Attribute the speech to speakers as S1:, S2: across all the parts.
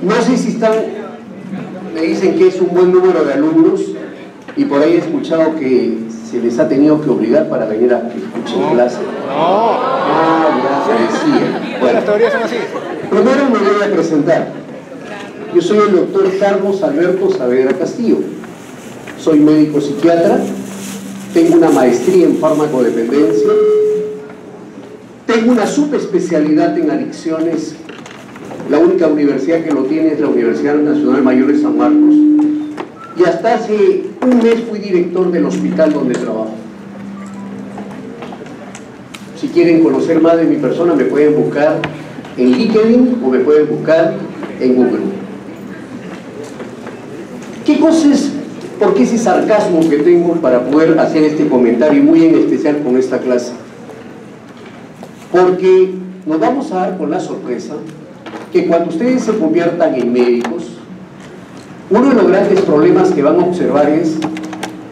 S1: No sé si están, me dicen que es un buen número de alumnos y por ahí he escuchado que se les ha tenido que obligar para venir a que escuchen clase. Ya se decía. Bueno,
S2: las teorías son así.
S1: Primero me voy a presentar. Yo soy el doctor Carlos Alberto Saavedra Castillo. Soy médico psiquiatra, tengo una maestría en farmacodependencia, tengo una subespecialidad en adicciones. La única universidad que lo tiene es la Universidad Nacional Mayor de San Marcos. Y hasta hace un mes fui director del hospital donde trabajo. Si quieren conocer más de mi persona, me pueden buscar en LinkedIn o me pueden buscar en Google. ¿Qué cosas, por qué ese sarcasmo que tengo para poder hacer este comentario, muy en especial con esta clase? Porque nos vamos a dar con la sorpresa que cuando ustedes se conviertan en médicos, uno de los grandes problemas que van a observar es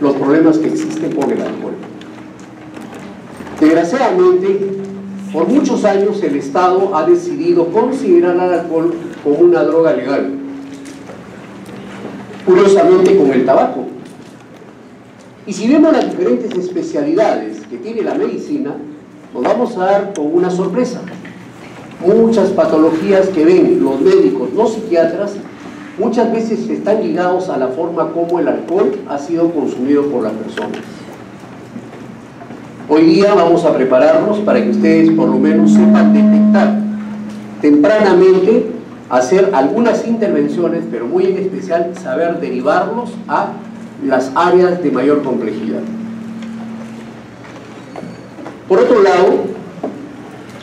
S1: los problemas que existen con el alcohol. Desgraciadamente, por muchos años el Estado ha decidido considerar al alcohol como una droga legal. Curiosamente con el tabaco. Y si vemos las diferentes especialidades que tiene la medicina, nos vamos a dar con una sorpresa. Muchas patologías que ven los médicos, los psiquiatras, muchas veces están ligados a la forma como el alcohol ha sido consumido por las personas. Hoy día vamos a prepararnos para que ustedes por lo menos sepan detectar tempranamente, hacer algunas intervenciones, pero muy en especial saber derivarlos a las áreas de mayor complejidad. Por otro lado,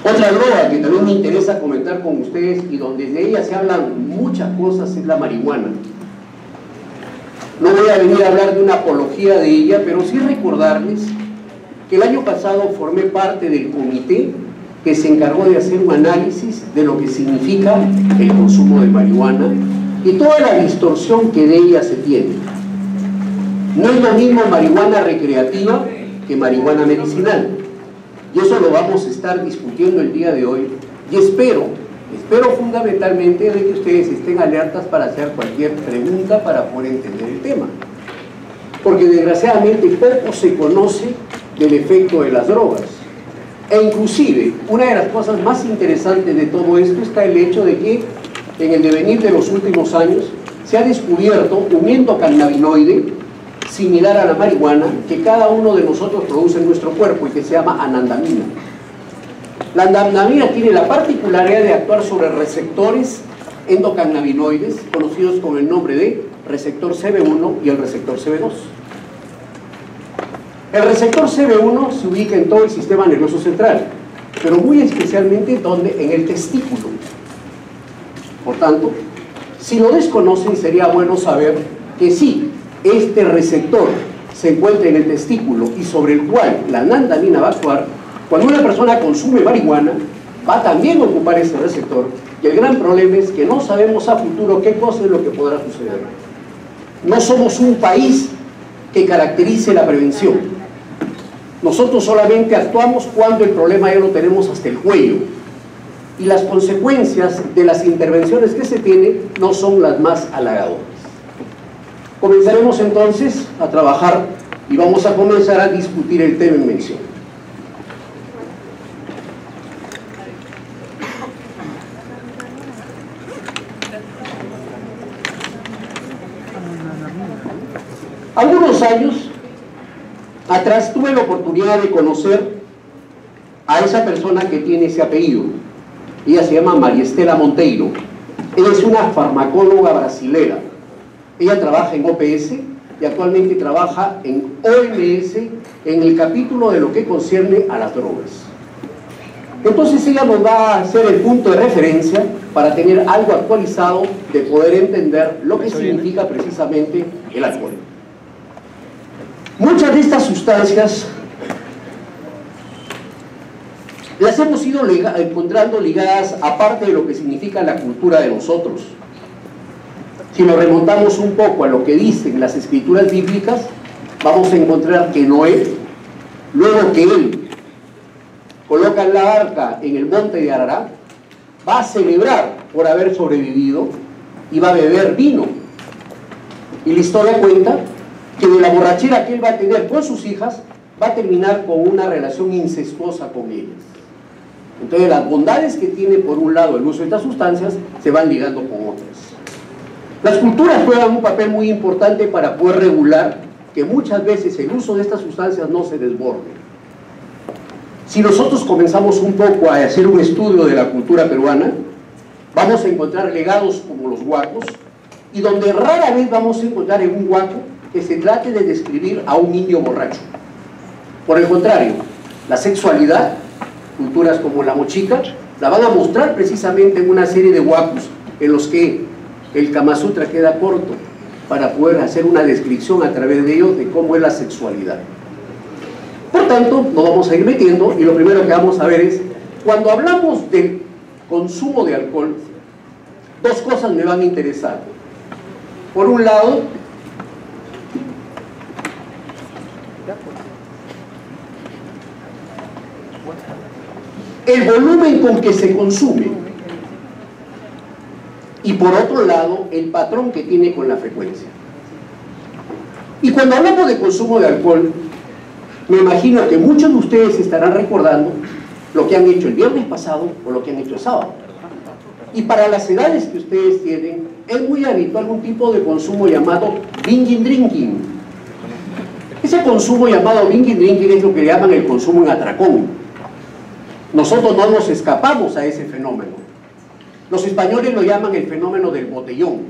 S1: otra droga que también me interesa comentar con ustedes y donde de ella se hablan muchas cosas es la marihuana. No voy a venir a hablar de una apología de ella, pero sí recordarles que el año pasado formé parte del comité que se encargó de hacer un análisis de lo que significa el consumo de marihuana y toda la distorsión que de ella se tiene. No es lo mismo marihuana recreativa que marihuana medicinal. Y eso lo vamos a estar discutiendo el día de hoy y espero fundamentalmente de que ustedes estén alertas para hacer cualquier pregunta para poder entender el tema. Porque desgraciadamente poco se conoce del efecto de las drogas. E inclusive, una de las cosas más interesantes de todo esto está el hecho de que en el devenir de los últimos años se ha descubierto un endocannabinoide similar a la marihuana que cada uno de nosotros produce en nuestro cuerpo y que se llama anandamina. La anandamina tiene la particularidad de actuar sobre receptores endocannabinoides conocidos con el nombre de receptor CB1 y el receptor CB2. El receptor CB1 se ubica en todo el sistema nervioso central, pero muy especialmente en el testículo. Por tanto, si lo desconocen, sería bueno saber que sí, este receptor se encuentra en el testículo y sobre el cual la anandamina va a actuar. Cuando una persona consume marihuana, va también a ocupar ese receptor, y el gran problema es que no sabemos a futuro qué cosa es lo que podrá suceder. No somos un país que caracterice la prevención. Nosotros solamente actuamos cuando el problema ya lo tenemos hasta el cuello, y las consecuencias de las intervenciones que se tienen no son las más halagadoras. Comenzaremos entonces a trabajar y vamos a comenzar a discutir el tema en mención. Algunos años atrás tuve la oportunidad de conocer a esa persona que tiene ese apellido. Ella se llama María Estela Monteiro. Ella es una farmacóloga brasilera. Ella trabaja en OPS y actualmente trabaja en OMS en el capítulo de lo que concierne a las drogas. Entonces ella nos va a hacer el punto de referencia para tener algo actualizado de poder entender lo que significa precisamente el alcohol. Muchas de estas sustancias las hemos ido encontrando ligadas aparte de lo que significa la cultura de nosotros. Si nos remontamos un poco a lo que dicen las escrituras bíblicas, vamos a encontrar que Noé, luego que él coloca la arca en el monte de Ararat, va a celebrar por haber sobrevivido y va a beber vino. Y la historia cuenta que de la borrachera que él va a tener con sus hijas, va a terminar con una relación incestuosa con ellas. Entonces las bondades que tiene por un lado el uso de estas sustancias se van ligando con otras. Las culturas juegan un papel muy importante para poder regular que muchas veces el uso de estas sustancias no se desborde. Si nosotros comenzamos un poco a hacer un estudio de la cultura peruana, vamos a encontrar legados como los huacos, y donde rara vez vamos a encontrar en un huaco que se trate de describir a un indio borracho. Por el contrario, la sexualidad, culturas como la mochica, la van a mostrar precisamente en una serie de huacos en los que el Kama Sutra queda corto para poder hacer una descripción a través de ellos de cómo es la sexualidad. Por tanto, nos vamos a ir metiendo y lo primero que vamos a ver es, cuando hablamos del consumo de alcohol, dos cosas me van a interesar. Por un lado, el volumen con que se consume, y por otro lado, el patrón que tiene con la frecuencia. Y cuando hablamos de consumo de alcohol, me imagino que muchos de ustedes estarán recordando lo que han hecho el viernes pasado o lo que han hecho el sábado. Y para las edades que ustedes tienen, es muy habitual un tipo de consumo llamado binging drinking. Ese consumo llamado binging drinking es lo que le llaman el consumo en atracón. Nosotros no nos escapamos a ese fenómeno. Los españoles lo llaman el fenómeno del botellón.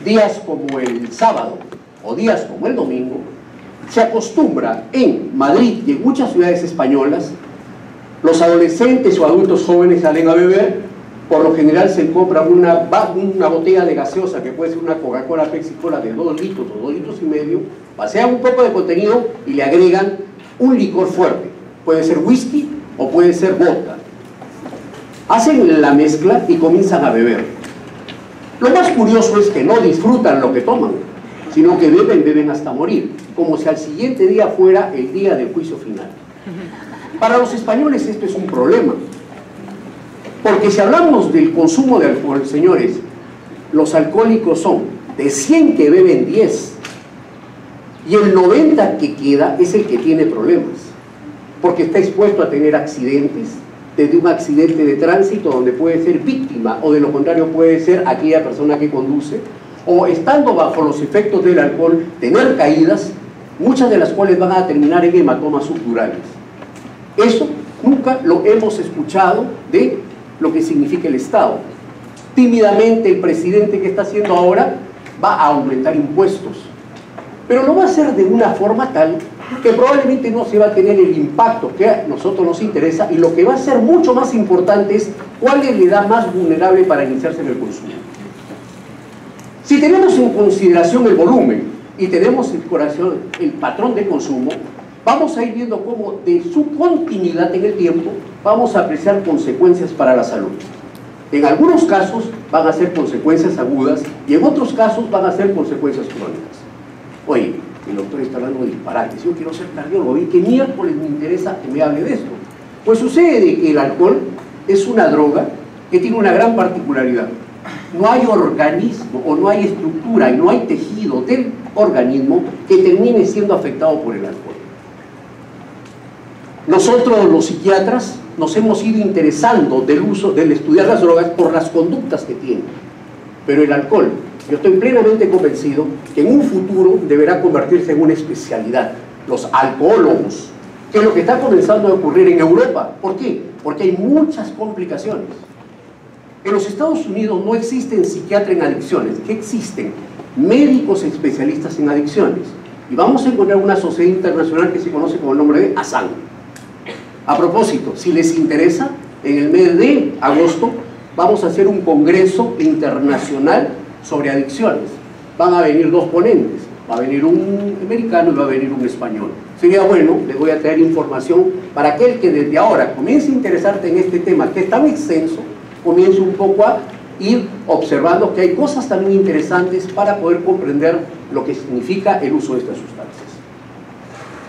S1: Días como el sábado o días como el domingo, se acostumbra en Madrid y en muchas ciudades españolas, los adolescentes o adultos jóvenes salen a beber, por lo general se compra una botella de gaseosa, que puede ser una Coca-Cola, Pepsi-Cola de 2 litros o 2 litros y medio, pasean un poco de contenido y le agregan un licor fuerte. Puede ser whisky o puede ser vodka. Hacen la mezcla y comienzan a beber. Lo más curioso es que no disfrutan lo que toman, sino que beben hasta morir, como si al siguiente día fuera el día del juicio final. Para los españoles esto es un problema, porque si hablamos del consumo de alcohol, señores, los alcohólicos son de 100 que beben 10, y el 90 que queda es el que tiene problemas, porque está expuesto a tener accidentes, desde un accidente de tránsito donde puede ser víctima, o de lo contrario puede ser aquella persona que conduce, o estando bajo los efectos del alcohol, tener caídas, muchas de las cuales van a terminar en hematomas subdurales. Eso nunca lo hemos escuchado de lo que significa el Estado. Tímidamente el presidente que está haciendo ahora va a aumentar impuestos, pero lo va a hacer de una forma tal que probablemente no se va a tener el impacto que a nosotros nos interesa, y lo que va a ser mucho más importante es cuál es la edad más vulnerable para iniciarse en el consumo. Si tenemos en consideración el volumen y tenemos en consideración el patrón de consumo, vamos a ir viendo cómo de su continuidad en el tiempo vamos a apreciar consecuencias para la salud. En algunos casos van a ser consecuencias agudas y en otros casos van a ser consecuencias crónicas. Oye, el doctor está hablando de disparates, yo quiero ser cardiólogo, ¿y qué miércoles me interesa que me hable de esto? Pues sucede que el alcohol es una droga que tiene una gran particularidad. No hay organismo o no hay estructura y no hay tejido del organismo que termine siendo afectado por el alcohol. Nosotros los psiquiatras nos hemos ido interesando del estudiar las drogas por las conductas que tienen, pero el alcohol, yo estoy plenamente convencido que en un futuro deberá convertirse en una especialidad, los alcohólogos, que es lo que está comenzando a ocurrir en Europa. ¿Por qué? Porque hay muchas complicaciones. En los Estados Unidos no existen psiquiatras en adicciones, que existen médicos especialistas en adicciones, y vamos a encontrar una sociedad internacional que se conoce con el nombre de ASAN. A propósito, si les interesa, en el mes de agosto vamos a hacer un congreso internacional sobre adicciones. Van a venir 2 ponentes, va a venir un americano y va a venir un español. Sería bueno, les voy a traer información para aquel que desde ahora comience a interesarte en este tema que es tan extenso, comience un poco a ir observando que hay cosas también interesantes para poder comprender lo que significa el uso de estas sustancias.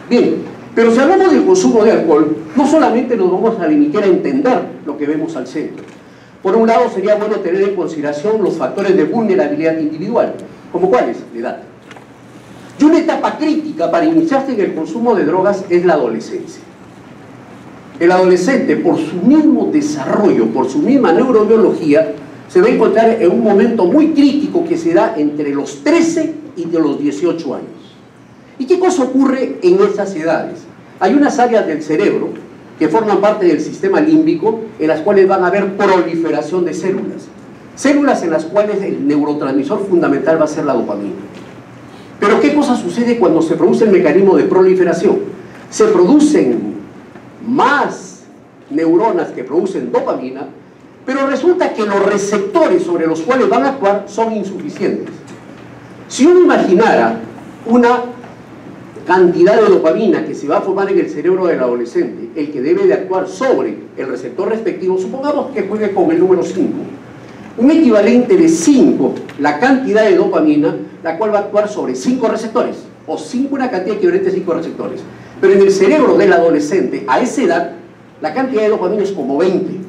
S1: Bien, pero si hablamos del consumo de alcohol, no solamente nos vamos a limitar a entender lo que vemos al centro. Por un lado, sería bueno tener en consideración los factores de vulnerabilidad individual, como cuáles, la edad. Y una etapa crítica para iniciarse en el consumo de drogas es la adolescencia. El adolescente, por su mismo desarrollo, por su misma neurobiología, se va a encontrar en un momento muy crítico que se da entre los 13 y de los 18 años. ¿Y qué cosa ocurre en esas edades? Hay unas áreas del cerebro que forman parte del sistema límbico en las cuales van a haber proliferación de células. Células en las cuales el neurotransmisor fundamental va a ser la dopamina. Pero ¿qué cosa sucede cuando se produce el mecanismo de proliferación? Se producen más neuronas que producen dopamina, pero resulta que los receptores sobre los cuales van a actuar son insuficientes. Si uno imaginara una cantidad de dopamina que se va a formar en el cerebro del adolescente, el que debe de actuar sobre el receptor respectivo, supongamos que juegue con el número 5, un equivalente de 5, la cantidad de dopamina, la cual va a actuar sobre 5 receptores, o una cantidad equivalente de 5 receptores. Pero en el cerebro del adolescente, a esa edad, la cantidad de dopamina es como 20.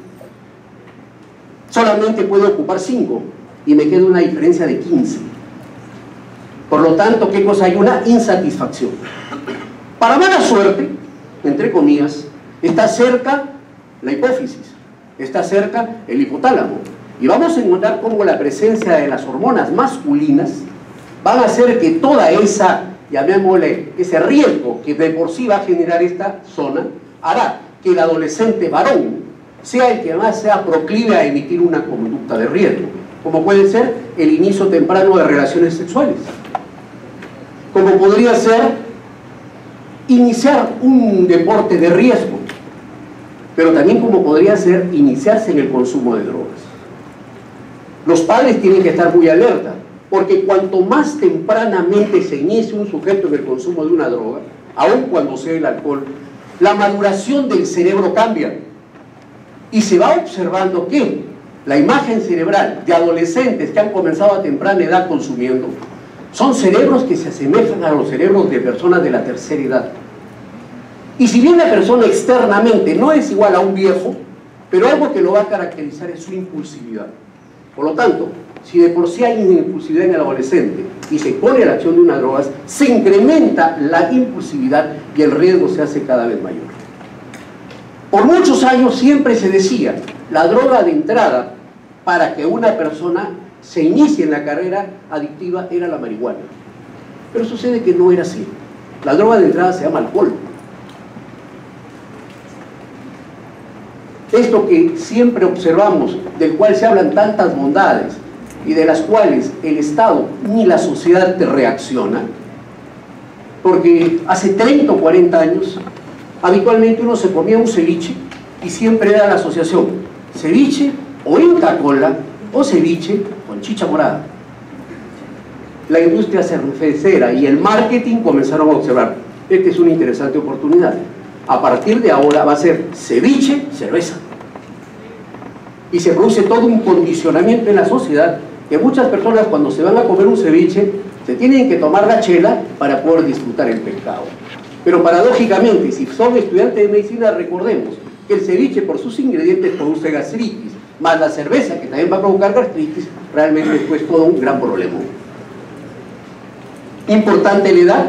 S1: Solamente puede ocupar 5, y me queda una diferencia de 15. Por lo tanto, ¿qué cosa hay? Una insatisfacción. Para mala suerte, entre comillas, está cerca la hipófisis, está cerca el hipotálamo. Y vamos a encontrar cómo la presencia de las hormonas masculinas van a hacer que toda esa, llamémosle, ese riesgo que de por sí va a generar esta zona, hará que el adolescente varón sea el que más sea proclive a emitir una conducta de riesgo, como puede ser el inicio temprano de relaciones sexuales, como podría ser iniciar un deporte de riesgo, pero también como podría ser iniciarse en el consumo de drogas. Los padres tienen que estar muy alerta, porque cuanto más tempranamente se inicie un sujeto en el consumo de una droga, aun cuando sea el alcohol, la maduración del cerebro cambia. Y se va observando que la imagen cerebral de adolescentes que han comenzado a temprana edad consumiendo son cerebros que se asemejan a los cerebros de personas de la tercera edad. Y si bien la persona externamente no es igual a un viejo, pero algo que lo va a caracterizar es su impulsividad. Por lo tanto, si de por sí hay una impulsividad en el adolescente y se pone a la acción de unas drogas, se incrementa la impulsividad y el riesgo se hace cada vez mayor. Por muchos años siempre se decía, la droga de entrada para que una persona se inicie en la carrera adictiva era la marihuana. Pero sucede que no era así. La droga de entrada se llama alcohol. Esto que siempre observamos, del cual se hablan tantas bondades y de las cuales el Estado ni la sociedad te reacciona, porque hace 30 o 40 años habitualmente uno se comía un ceviche y siempre era la asociación ceviche o Inca Kola o ceviche con chicha morada. La industria cervecera y el marketing comenzaron a observar, esta es una interesante oportunidad. A partir de ahora va a ser ceviche, cerveza. Y se produce todo un condicionamiento en la sociedad que muchas personas cuando se van a comer un ceviche se tienen que tomar la chela para poder disfrutar el pescado. Pero paradójicamente, si son estudiantes de medicina, recordemos que el ceviche por sus ingredientes produce gastritis, más la cerveza que también va a provocar gastritis, realmente esto es todo un gran problema. Importante la edad,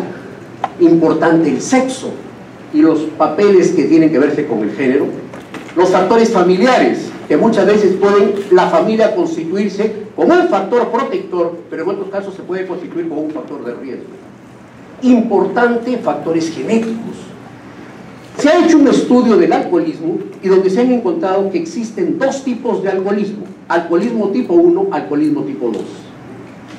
S1: importante el sexo y los papeles que tienen que verse con el género, los factores familiares, que muchas veces pueden la familia constituirse como un factor protector, pero en otros casos se puede constituir como un factor de riesgo. Importante, factores genéticos. Se ha hecho un estudio del alcoholismo y donde se han encontrado que existen dos tipos de alcoholismo: alcoholismo tipo 1, alcoholismo tipo 2.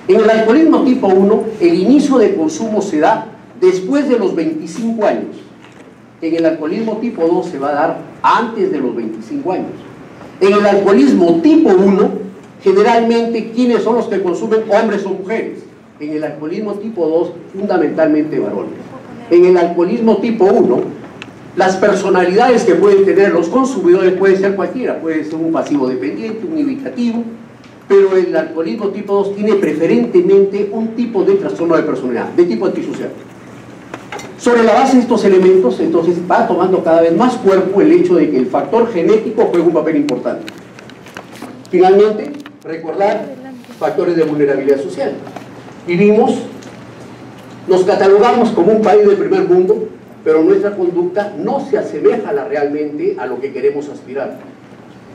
S1: En el alcoholismo tipo 1, el inicio de consumo se da después de los 25 años. En el alcoholismo tipo 2 se va a dar antes de los 25 años. En el alcoholismo tipo 1, generalmente, ¿quiénes son los que consumen? Hombres o mujeres. En el alcoholismo tipo 2, fundamentalmente varones. En el alcoholismo tipo 1, las personalidades que pueden tener los consumidores puede ser cualquiera, puede ser un pasivo dependiente, un evitativo, pero el alcoholismo tipo 2 tiene preferentemente un tipo de trastorno de personalidad, de tipo antisocial. Sobre la base de estos elementos, entonces va tomando cada vez más cuerpo el hecho de que el factor genético juega un papel importante. Finalmente, recordar factores de vulnerabilidad social. Nos catalogamos como un país del primer mundo, pero nuestra conducta no se asemeja realmente a lo que queremos aspirar.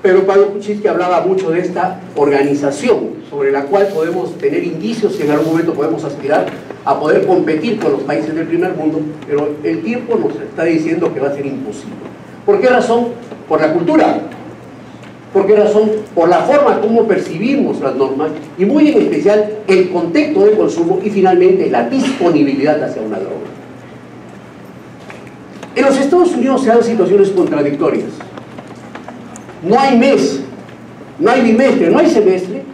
S1: Pero Pablo Kuczynski hablaba mucho de esta organización sobre la cual podemos tener indicios y en algún momento podemos aspirar a poder competir con los países del primer mundo, pero el tiempo nos está diciendo que va a ser imposible. ¿Por qué razón? Por la cultura. ¿Por qué razón? Por la forma como percibimos las normas y muy en especial el contexto de consumo y finalmente la disponibilidad hacia una droga. En los Estados Unidos se dan situaciones contradictorias. No hay mes, no hay bimestre, no hay semestre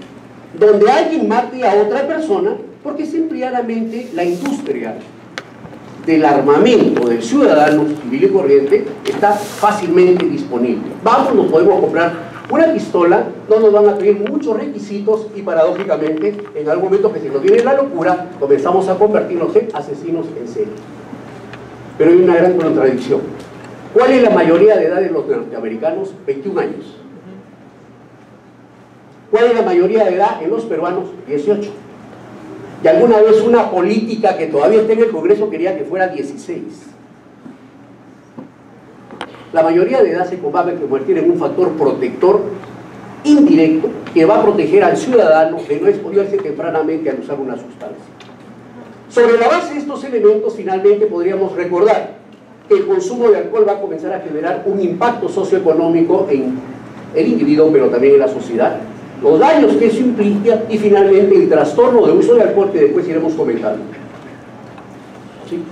S1: donde alguien mate a otra persona porque simplemente la industria del armamento del ciudadano civil y corriente está fácilmente disponible. Vamos, nos podemos comprar una pistola, no nos van a pedir muchos requisitos y paradójicamente en algún momento que se nos viene la locura comenzamos a convertirnos en asesinos en serie. Pero hay una gran contradicción. ¿Cuál es la mayoría de edad de los norteamericanos? 21 años. ¿Cuál es la mayoría de edad en los peruanos? 18. Y alguna vez una política que todavía está en el Congreso quería que fuera 16. La mayoría de edad se va a convertir en un factor protector indirecto que va a proteger al ciudadano de no exponerse tempranamente al usar una sustancia. Sobre la base de estos elementos, finalmente podríamos recordar que el consumo de alcohol va a comenzar a generar un impacto socioeconómico en el individuo, pero también en la sociedad, los daños que eso implica y finalmente el trastorno de uso de alcohol que después iremos comentando. ¿Sí?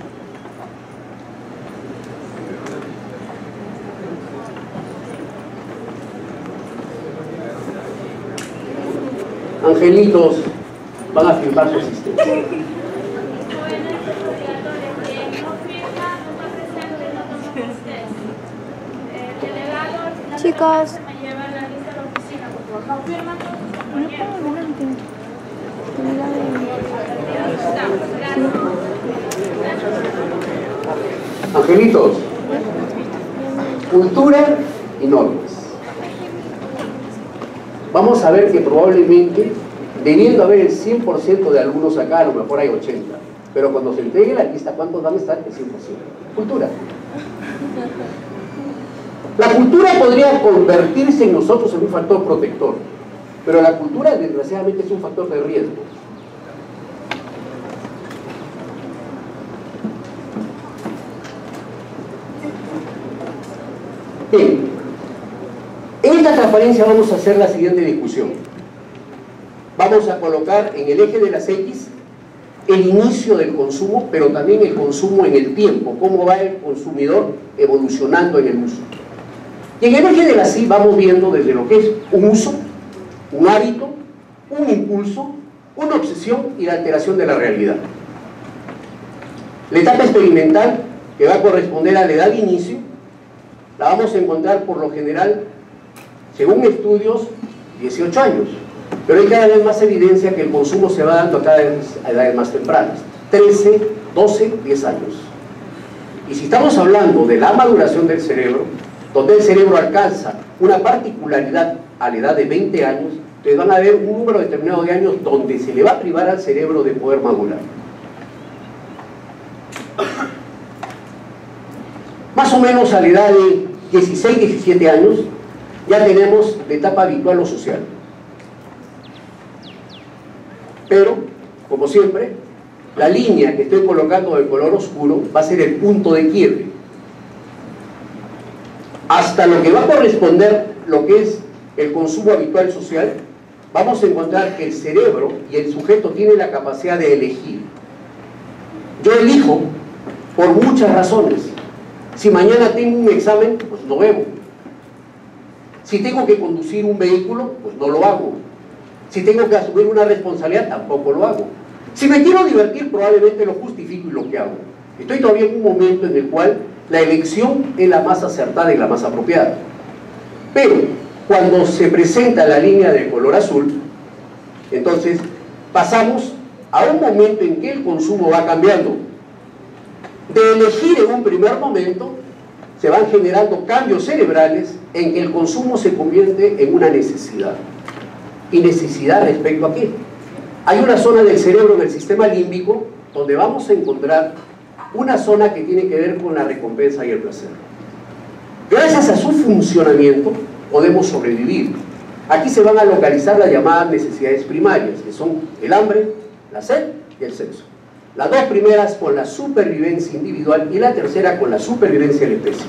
S1: Angelitos van a firmar su asistencia.
S2: Chicos,
S1: Angelitos, cultura y normas. Vamos a ver que probablemente, debiendo haber el 100% de alumnos acá, a lo mejor hay 80, pero cuando se entregue la lista, ¿cuántos van a estar? El 100%. Cultura. La cultura podría convertirse en nosotros en un factor protector, pero la cultura desgraciadamente es un factor de riesgo. Bien, en esta transparencia vamos a hacer la siguiente discusión. Vamos a colocar en el eje de las X el inicio del consumo, pero también el consumo en el tiempo, cómo va el consumidor evolucionando en el uso. Y en el eje de las Y vamos viendo desde lo que es un uso, un hábito, un impulso, una obsesión y la alteración de la realidad. La etapa experimental, que va a corresponder a la edad de inicio, la vamos a encontrar por lo general, según estudios, 18 años. Pero hay cada vez más evidencia que el consumo se va dando a edades más tempranas, 13, 12, 10 años. Y si estamos hablando de la maduración del cerebro, donde el cerebro alcanza una particularidad a la edad de 20 años, entonces van a haber un número determinado de años donde se le va a privar al cerebro de poder madurar. Más o menos a la edad de 16, 17 años, ya tenemos la etapa habitual o social. Pero, como siempre, la línea que estoy colocando de color oscuro va a ser el punto de quiebre. Hasta lo que va a corresponder lo que es el consumo habitual social, vamos a encontrar que el cerebro y el sujeto tienen la capacidad de elegir. Yo elijo por muchas razones. Si mañana tengo un examen, pues no bebo. Si tengo que conducir un vehículo, pues no lo hago. Si tengo que asumir una responsabilidad, tampoco lo hago. Si me quiero divertir, probablemente lo justifico y lo que hago. Estoy todavía en un momento en el cual la elección es la más acertada y la más apropiada. Pero cuando se presenta la línea de color azul, entonces pasamos a un momento en que el consumo va cambiando. De elegir en un primer momento, se van generando cambios cerebrales en que el consumo se convierte en una necesidad. y necesidad respecto a qué. Hay una zona del cerebro en el sistema límbico donde vamos a encontrar una zona que tiene que ver con la recompensa y el placer. Gracias a su funcionamiento podemos sobrevivir. Aquí se van a localizar las llamadas necesidades primarias, que son el hambre, la sed y el sexo. Las dos primeras con la supervivencia individual y la tercera con la supervivencia de la especie.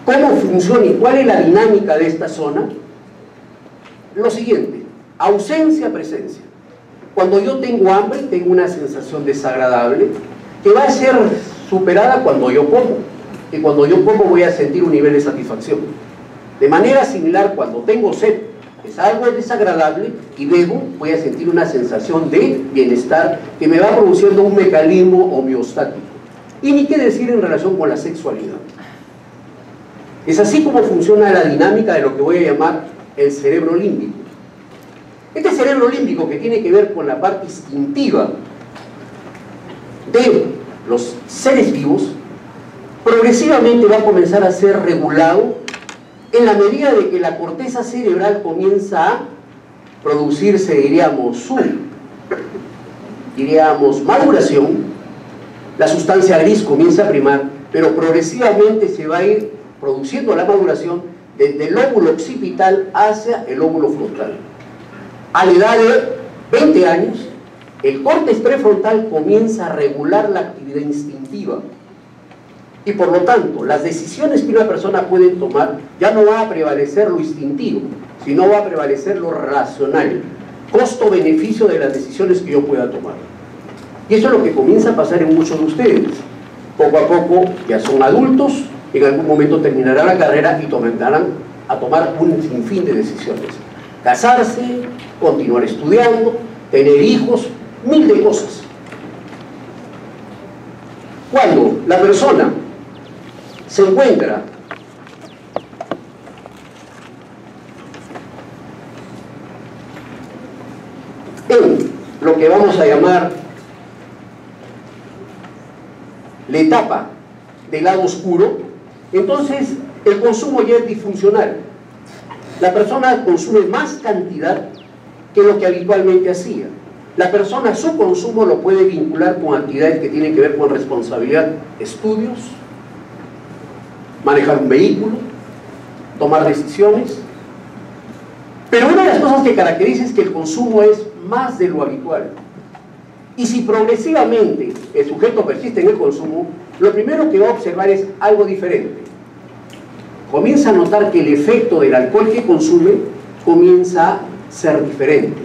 S1: ¿Cómo funciona y cuál es la dinámica de esta zona? Lo siguiente: ausencia, presencia. Cuando yo tengo hambre, tengo una sensación desagradable que va a ser superada cuando yo como. Y cuando yo como voy a sentir un nivel de satisfacción. De manera similar, cuando tengo sed, es algo desagradable, y bebo, voy a sentir una sensación de bienestar que me va produciendo un mecanismo homeostático. Y ni qué decir en relación con la sexualidad. Es así como funciona la dinámica de lo que voy a llamar el cerebro límbico. Este cerebro límbico, que tiene que ver con la parte instintiva de los seres vivos, progresivamente va a comenzar a ser regulado en la medida de que la corteza cerebral comienza a producirse, diríamos, maduración. La sustancia gris comienza a primar, pero progresivamente se va a ir produciendo la maduración desde el lóbulo occipital hacia el lóbulo frontal. A la edad de 20 años, el córtex prefrontal comienza a regular la actividad instintiva. Y por lo tanto, las decisiones que una persona puede tomar ya no va a prevalecer lo instintivo, sino va a prevalecer lo racional, costo-beneficio de las decisiones que yo pueda tomar. Y eso es lo que comienza a pasar en muchos de ustedes. Poco a poco ya son adultos, en algún momento terminarán la carrera y comenzarán a tomar un sinfín de decisiones. Casarse, continuar estudiando, tener hijos, mil de cosas. Cuando la persona se encuentra en lo que vamos a llamar la etapa del lado oscuro, entonces el consumo ya es disfuncional. La persona consume más cantidad que lo que habitualmente hacía. La persona, su consumo lo puede vincular con actividades que tienen que ver con responsabilidad, estudios, manejar un vehículo, tomar decisiones. Pero una de las cosas que caracteriza es que el consumo es más de lo habitual. Y si progresivamente el sujeto persiste en el consumo, lo primero que va a observar es algo diferente. Comienza a notar que el efecto del alcohol que consume comienza a ser diferente.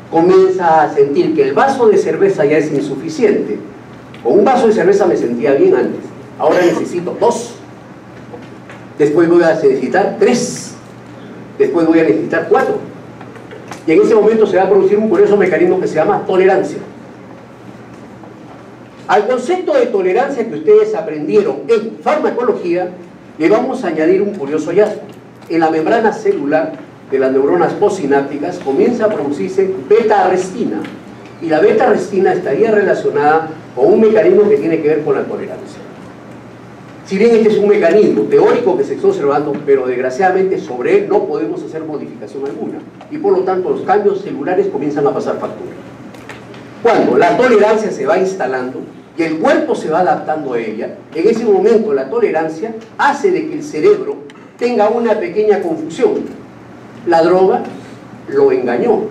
S1: Comienza a sentir que el vaso de cerveza ya es insuficiente. Con un vaso de cerveza me sentía bien antes, ahora necesito 2. Después voy a necesitar 3. Después voy a necesitar 4. Y en ese momento se va a producir un curioso mecanismo que se llama tolerancia. Al concepto de tolerancia que ustedes aprendieron en farmacología, le vamos a añadir un curioso hallazgo. En la membrana celular de las neuronas postsinápticas comienza a producirse beta-arrestina, y la beta-arrestina estaría relacionada con un mecanismo que tiene que ver con la tolerancia. Si bien este es un mecanismo teórico que se está observando, pero desgraciadamente sobre él no podemos hacer modificación alguna, y por lo tanto los cambios celulares comienzan a pasar factura. Cuando la tolerancia se va instalando y el cuerpo se va adaptando a ella, en ese momento la tolerancia hace de que el cerebro tenga una pequeña confusión. La droga lo engañó,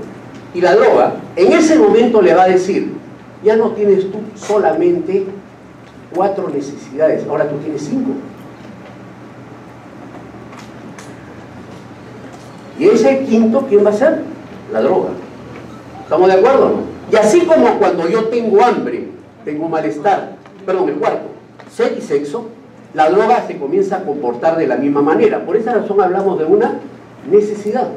S1: y la droga en ese momento le va a decir: ya no tienes tú solamente 4 necesidades, ahora tú tienes 5. Y ese quinto, ¿quién va a ser? La droga. ¿Estamos de acuerdo o no? Y así como cuando yo tengo hambre, tengo malestar, el cuarto, sed y sexo, la droga se comienza a comportar de la misma manera. Por esa razón hablamos de una necesidad.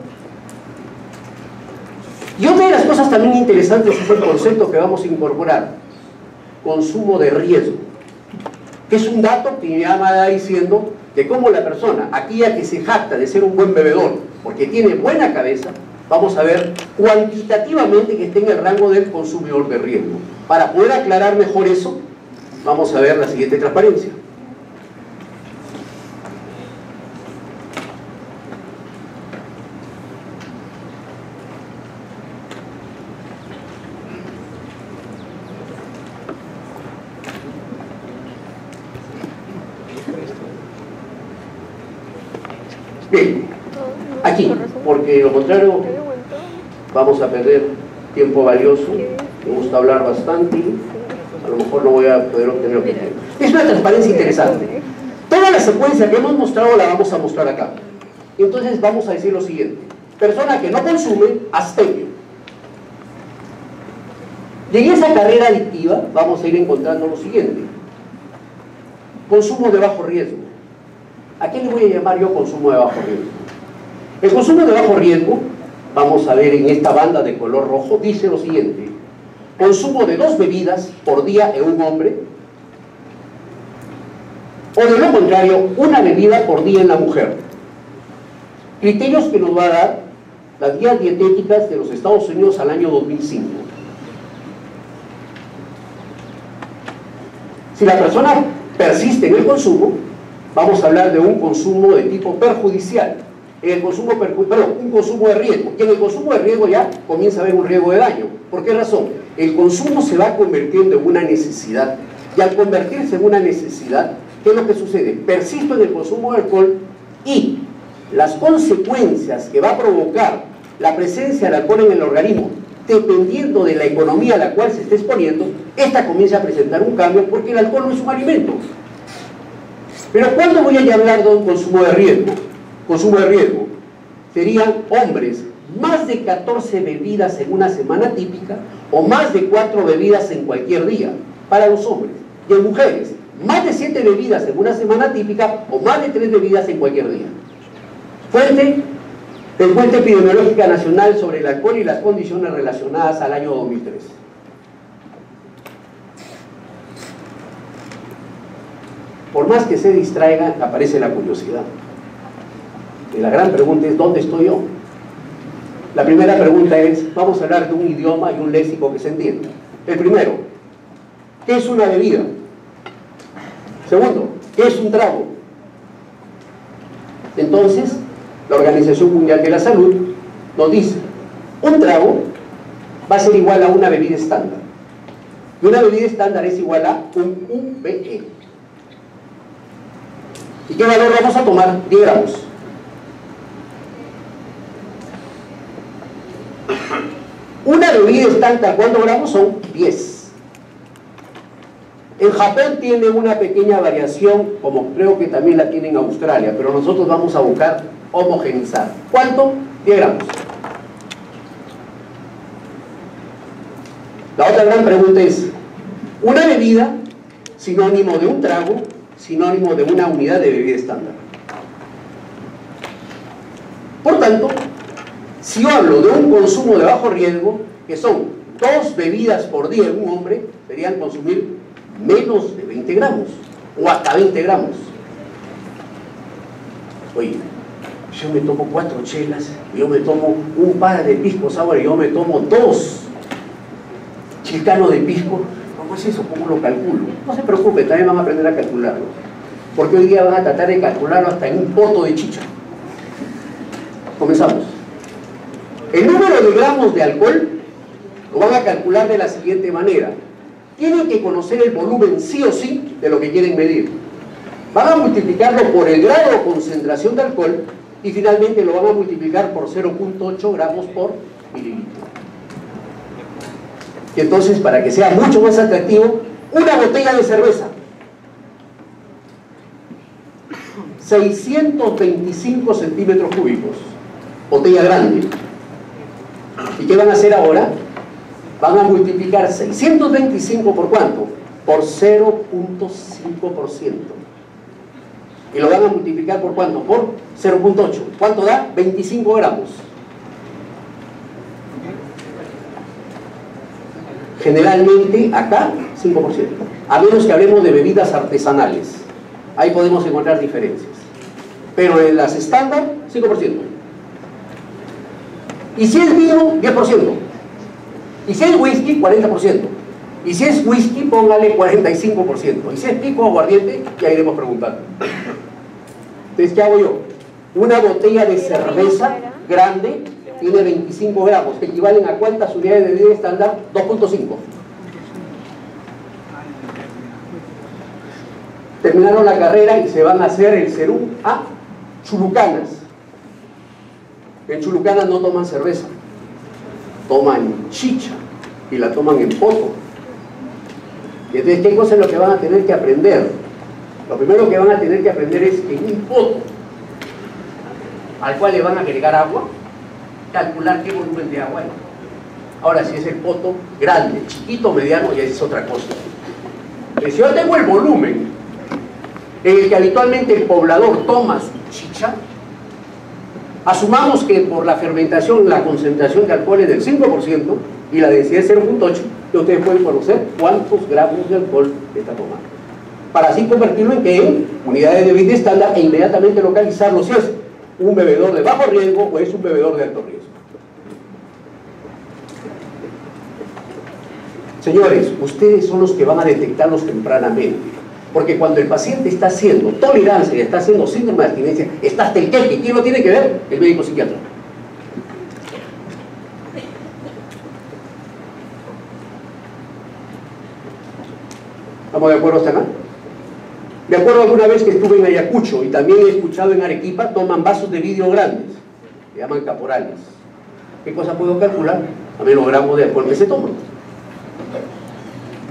S1: Y otra de las cosas también interesantes es el concepto que vamos a incorporar: consumo de riesgo, que es un dato que ya me va diciendo de cómo la persona, aquella que se jacta de ser un buen bebedor porque tiene buena cabeza, vamos a ver cuantitativamente que está en el rango del consumidor de riesgo. Para poder aclarar mejor eso, vamos a ver la siguiente transparencia. Bien, aquí, porque de lo contrario vamos a perder tiempo valioso. Me gusta hablar bastante, a lo mejor no voy a poder obtener lo que quiero. Es una transparencia interesante. Toda la secuencia que hemos mostrado la vamos a mostrar acá. Entonces vamos a decir lo siguiente: persona que no consume, abstemio. Y en esa carrera adictiva vamos a ir encontrando lo siguiente: consumo de bajo riesgo. ¿A qué le voy a llamar yo consumo de bajo riesgo? El consumo de bajo riesgo, vamos a ver en esta banda de color rojo, dice lo siguiente: consumo de 2 bebidas por día en un hombre, o de lo contrario, 1 bebida por día en la mujer. Criterios que nos va a dar las guías dietéticas de los Estados Unidos al año 2005. Si la persona persiste en el consumo, vamos a hablar de un consumo de tipo perjudicial. En el consumo, un consumo de riesgo. Y en el consumo de riesgo ya comienza a haber un riesgo de daño. ¿Por qué razón? El consumo se va convirtiendo en una necesidad. Y al convertirse en una necesidad, ¿qué es lo que sucede? Persisto en el consumo de alcohol y las consecuencias que va a provocar la presencia del alcohol en el organismo, dependiendo de la economía a la cual se esté exponiendo, esta comienza a presentar un cambio, porque el alcohol no es un alimento. Pero ¿cuándo voy a hablar de un consumo de riesgo? Consumo de riesgo serían hombres, más de 14 bebidas en una semana típica, o más de 4 bebidas en cualquier día, para los hombres. Y en mujeres, más de 7 bebidas en una semana típica, o más de 3 bebidas en cualquier día. Fuente Epidemiológica Nacional sobre el alcohol y las condiciones relacionadas al año 2003. Por más que se distraiga, aparece la curiosidad. Y la gran pregunta es: ¿dónde estoy yo? La primera pregunta es: vamos a hablar de un idioma y un léxico que se entienda. El primero: ¿qué es una bebida? Segundo: ¿qué es un trago? Entonces, la Organización Mundial de la Salud nos dice: un trago va a ser igual a una bebida estándar. Y una bebida estándar es igual a un UBE. ¿Y qué valor vamos a tomar? 10 gramos. Una bebida estándar, ¿cuántos gramos son? 10. En Japón tiene una pequeña variación, como creo que también la tiene en Australia, pero nosotros vamos a buscar homogeneizar. ¿Cuánto? 10 gramos. La otra gran pregunta es: ¿una bebida sinónimo de un trago, sinónimo de una unidad de bebida estándar? Por tanto, si yo hablo de un consumo de bajo riesgo, que son 2 bebidas por día en un hombre, serían consumir menos de 20 gramos, o hasta 20 gramos. Oye, yo me tomo 4 chelas, yo me tomo un par de pisco sour y yo me tomo 2 chilcanos de pisco. ¿Cómo es eso? ¿Cómo lo calculo? No se preocupe, también van a aprender a calcularlo, porque hoy día van a tratar de calcularlo hasta en un poto de chicha. Comenzamos. El número de gramos de alcohol lo van a calcular de la siguiente manera: tienen que conocer el volumen sí o sí de lo que quieren medir. Van a multiplicarlo por el grado o concentración de alcohol y finalmente lo van a multiplicar por 0.8 gramos por mililitro. Y entonces, para que sea mucho más atractivo, una botella de cerveza, 625 centímetros cúbicos, botella grande. ¿Y qué van a hacer ahora? Van a multiplicar 625 por ¿cuánto? Por 0.5%. Y lo van a multiplicar por ¿cuánto? Por 0.8. ¿Cuánto da? 25 gramos. Generalmente acá 5%. A menos que hablemos de bebidas artesanales. Ahí podemos encontrar diferencias. Pero en las estándar, 5%. Y si es vino, 10%. Y si es whisky, 40%. Y si es whisky, póngale 45%. Y si es pico o aguardiente, ya iremos preguntando. Entonces, ¿qué hago yo? Una botella de cerveza grande tiene 25 gramos, que equivalen a ¿cuántas unidades de bebida estándar? 2.5. Terminaron la carrera y se van a hacer el serum a Chulucanas. En Chulucana no toman cerveza, toman chicha y la toman en poto. Y entonces, ¿qué cosa es lo que van a tener que aprender? Lo primero que van a tener que aprender es en un poto al cual le van a agregar agua, calcular qué volumen de agua hay. Ahora, si es el poto grande, chiquito, mediano, ya es otra cosa. Si yo tengo el volumen en el que habitualmente el poblador toma su chicha, asumamos que por la fermentación la concentración de alcohol es del 5% y la densidad es 0.8, y ustedes pueden conocer cuántos gramos de alcohol está tomando. Para así convertirlo en unidades de medida estándar e inmediatamente localizarlo si es un bebedor de bajo riesgo o es un bebedor de alto riesgo. Señores, ustedes son los que van a detectarlos tempranamente, porque cuando el paciente está haciendo tolerancia y está haciendo síndrome de abstinencia, está hasta el queque. ¿Quién lo tiene que ver? El médico psiquiatra. ¿Estamos de acuerdo hasta acá? De acuerdo, alguna vez que estuve en Ayacucho y también he escuchado en Arequipa, toman vasos de vidrio grandes, se llaman caporales. ¿Qué cosa puedo calcular? A menos gramos de alcohol que se toman.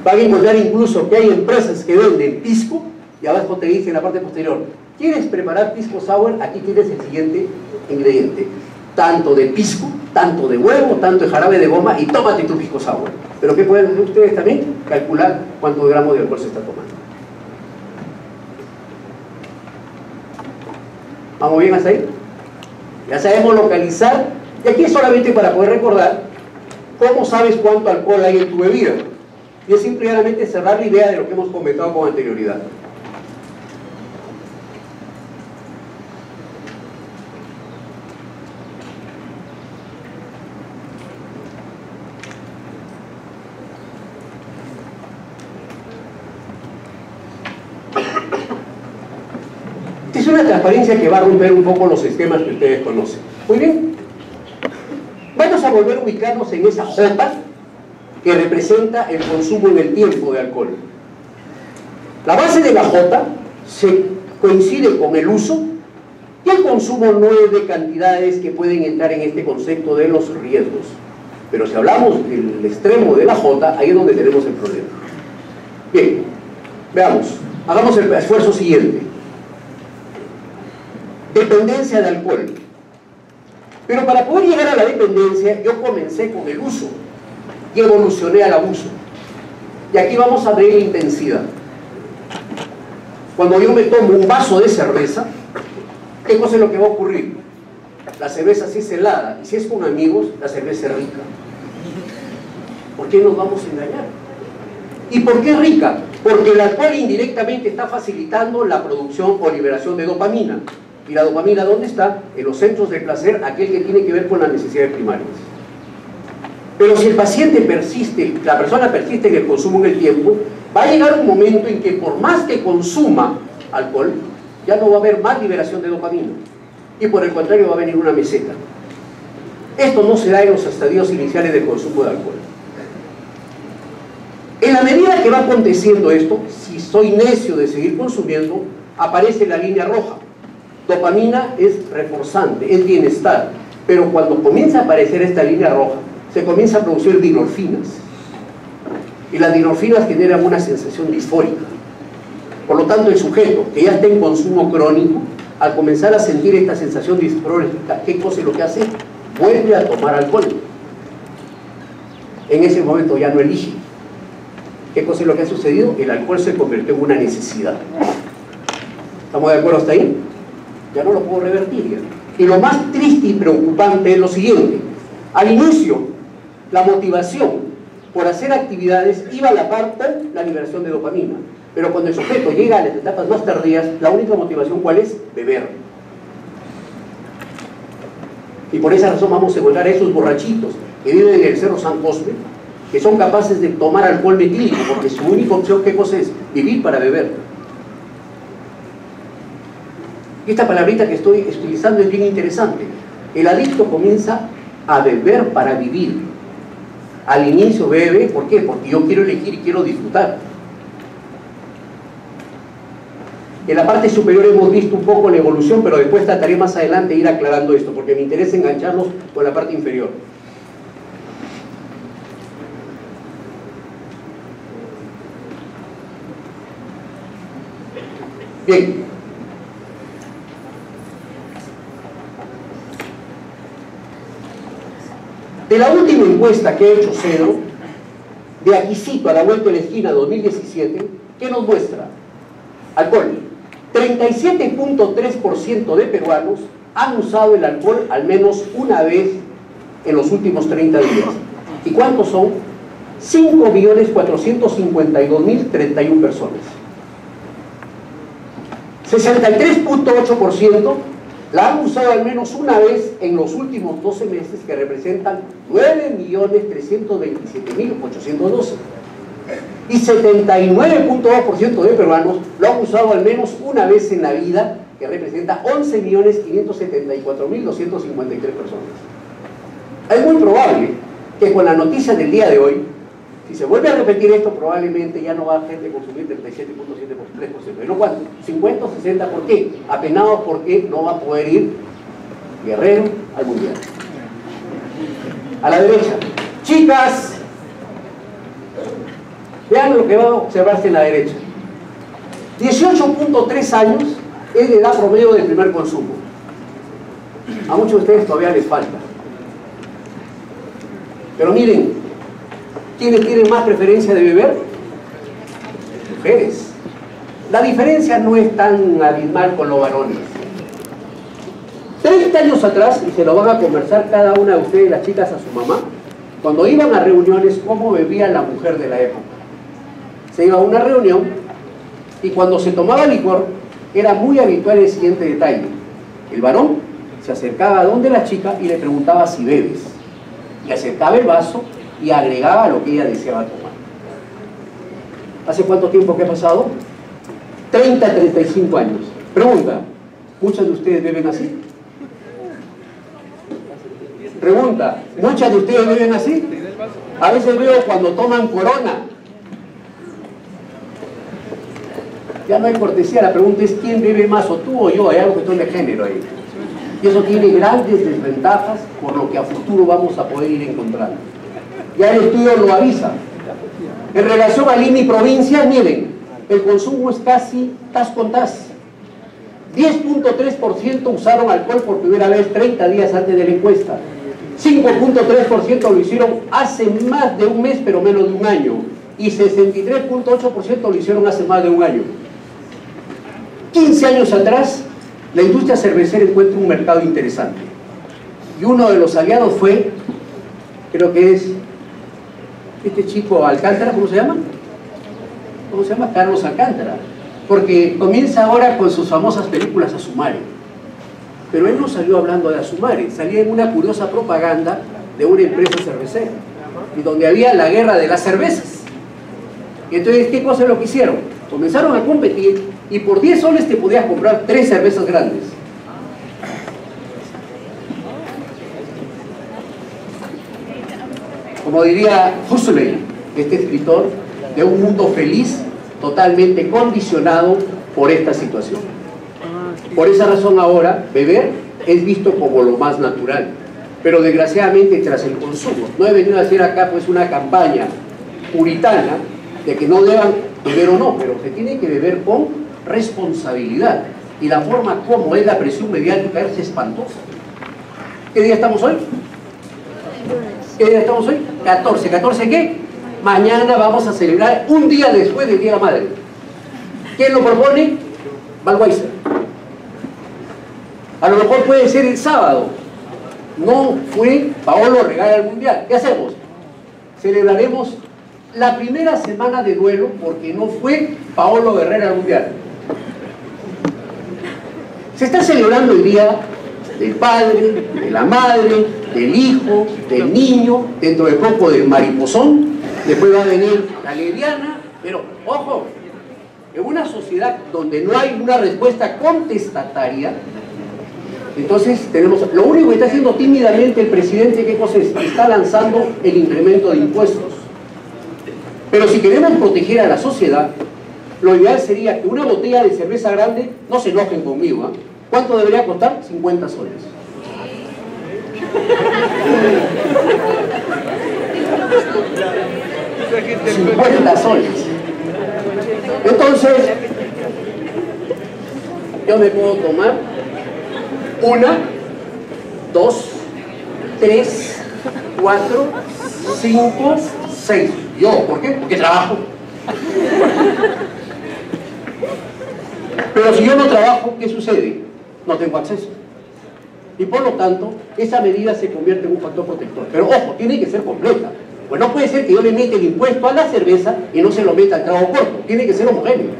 S1: Van a encontrar incluso que hay empresas que venden pisco y abajo te dice en la parte posterior: ¿quieres preparar pisco sour? Aquí tienes el siguiente ingrediente: tanto de pisco, tanto de huevo, tanto de jarabe de goma, y tómate tu pisco sour. Pero ¿qué pueden hacer ustedes también? Calcular cuántos gramos de alcohol se está tomando. ¿Vamos bien hasta ahí? Ya sabemos localizar, y aquí es solamente para poder recordar cómo sabes cuánto alcohol hay en tu bebida. Y es simplemente cerrar la idea de lo que hemos comentado con anterioridad. Es una transparencia que va a romper un poco los esquemas que ustedes conocen. Muy bien. Vamos a volver a ubicarnos en esa J que representa el consumo en el tiempo de alcohol. La base de la J se coincide con el uso, y el consumo no es de cantidades que pueden entrar en este concepto de los riesgos. Pero si hablamos del extremo de la J, ahí es donde tenemos el problema. Bien, veamos, hagamos el esfuerzo siguiente. Dependencia de alcohol. Pero para poder llegar a la dependencia, yo comencé con el uso y evolucioné al abuso. Y aquí vamos a ver la intensidad. Cuando yo me tomo un vaso de cerveza, ¿qué cosa es lo que va a ocurrir? La cerveza sí es helada, y si es con amigos, la cerveza es rica. ¿Por qué nos vamos a engañar? ¿Y por qué es rica? Porque el alcohol indirectamente está facilitando la producción o liberación de dopamina. ¿Y la dopamina dónde está? En los centros del placer, aquel que tiene que ver con las necesidades primarias. Pero si el paciente persiste, la persona persiste en el consumo en el tiempo, va a llegar un momento en que por más que consuma alcohol, ya no va a haber más liberación de dopamina. Y por el contrario va a venir una meseta. Esto no se da en los estadios iniciales del consumo de alcohol. En la medida que va aconteciendo esto, si soy necio de seguir consumiendo, aparece la línea roja. Dopamina es reforzante, es bienestar. Pero cuando comienza a aparecer esta línea roja, se comienza a producir dinorfinas. Y las dinorfinas generan una sensación disfórica. Por lo tanto, el sujeto que ya está en consumo crónico, al comenzar a sentir esta sensación disfórica, ¿qué cosa es lo que hace? Vuelve a tomar alcohol. En ese momento ya no elige. ¿Qué cosa es lo que ha sucedido? El alcohol se convirtió en una necesidad. ¿Estamos de acuerdo hasta ahí? Ya no lo puedo revertir ya. Y lo más triste y preocupante es lo siguiente: al inicio, la motivación por hacer actividades iba a la par con la liberación de dopamina. Pero cuando el sujeto llega a las etapas más tardías, la única motivación, ¿cuál es? Beber. Y por esa razón vamos a encontrar a esos borrachitos que viven en el Cerro San Cosme, que son capaces de tomar alcohol metílico, porque su única opción, ¿qué cosa es? Vivir para beber. Y esta palabrita que estoy utilizando es bien interesante. El adicto comienza a beber para vivir. Al inicio bebe, ¿por qué? Porque yo quiero elegir y quiero disfrutar. En la parte superior hemos visto un poco la evolución, pero después trataré más adelante de ir aclarando esto, porque me interesa engancharnos con la parte inferior. Bien. De la última encuesta que ha hecho CEDO, de Aquisito a la vuelta de la esquina 2017, ¿qué nos muestra? Alcohol. 37.3% de peruanos han usado el alcohol al menos una vez en los últimos 30 días. ¿Y cuántos son? 5.452.031 personas. 63.8% la han usado al menos una vez en los últimos 12 meses, que representan 9.327.812. Y 79.2% de peruanos lo han usado al menos una vez en la vida, que representa 11.574.253 personas. Es muy probable que con la noticia del día de hoy, si se vuelve a repetir esto, probablemente ya no va a gente consumir 37.7%, pero ¿cuánto? 50 o 60, ¿por qué? Apenados porque no va a poder ir Guerrero al Mundial. A la derecha, chicas, vean lo que va a observarse en la derecha. 18.3 años es la edad promedio del primer consumo. A muchos de ustedes todavía les falta. Pero miren, ¿quiénes tienen más preferencia de beber? Mujeres. La diferencia no es tan abismal con los varones. 30 años atrás, y se lo van a conversar cada una de ustedes, las chicas, a su mamá, cuando iban a reuniones, ¿cómo bebía la mujer de la época? Se iba a una reunión y cuando se tomaba licor, era muy habitual el siguiente detalle. El varón se acercaba a donde la chica y le preguntaba si bebes. Le acercaba el vaso y agregaba lo que ella deseaba tomar. ¿Hace cuánto tiempo que ha pasado? 30 a 35 años. Pregunta, ¿muchos de ustedes beben así? Pregunta, ¿muchas de ustedes beben así? A veces veo cuando toman Corona. Ya no hay cortesía, la pregunta es ¿quién bebe más, o tú o yo? Hay algo que tome género ahí. Y eso tiene grandes desventajas, por lo que a futuro vamos a poder ir encontrando. Ya el estudio lo avisa. En relación a Lima y provincia, miren, el consumo es casi tas con tas. 10.3% usaron alcohol por primera vez 30 días antes de la encuesta. 5.3% lo hicieron hace más de un mes, pero menos de un año. Y 63.8% lo hicieron hace más de un año. 15 años atrás, la industria cervecera encuentra un mercado interesante. Y uno de los aliados fue, creo que es este chico Alcántara, ¿cómo se llama? ¿Cómo se llama? Carlos Alcántara. Porque comienza ahora con sus famosas películas Azumare. Pero él no salió hablando de Azumare, salía en una curiosa propaganda de una empresa cervecera, y donde había la guerra de las cervezas. Y entonces, ¿qué cosa es lo que hicieron? Comenzaron a competir y por 10 soles te podías comprar 3 cervezas grandes. Como diría Huxley, este escritor, de un mundo feliz totalmente condicionado por esta situación. Por esa razón ahora beber es visto como lo más natural, pero desgraciadamente tras el consumo. No he venido a hacer acá pues una campaña puritana de que no deban beber o no, pero se tiene que beber con responsabilidad, y la forma como es la presión mediática es espantosa. ¿Qué día estamos hoy? ¿Qué día estamos hoy? 14. ¿14 qué? Mañana vamos a celebrar un día después del Día de la Madre. ¿Quién lo propone? Budweiser. A lo mejor puede ser el sábado. No fue Paolo Regala al Mundial. ¿Qué hacemos? Celebraremos la primera semana de duelo porque no fue Paolo Guerrero al Mundial. Se está celebrando el día del padre, de la madre, del hijo, del niño, dentro de poco del mariposón, después va a venir la lesbiana, pero ojo, en una sociedad donde no hay una respuesta contestataria, entonces tenemos, lo único que está haciendo tímidamente el presidente, ¿qué cosa es? Está lanzando el incremento de impuestos. Pero si queremos proteger a la sociedad, lo ideal sería que una botella de cerveza grande, no se enojen conmigo, ¿eh? ¿Cuánto debería costar? 50 soles. $50 soles. Entonces, yo me puedo tomar 1, 2, 3, 4, 5, 6. Yo, ¿por qué? Porque trabajo. Pero si yo no trabajo, ¿qué sucede? No tengo acceso. Y por lo tanto, esa medida se convierte en un factor protector. Pero ojo, tiene que ser completa. Pues no puede ser que yo le meta el impuesto a la cerveza y no se lo meta al trago corto. Tiene que ser homogéneo.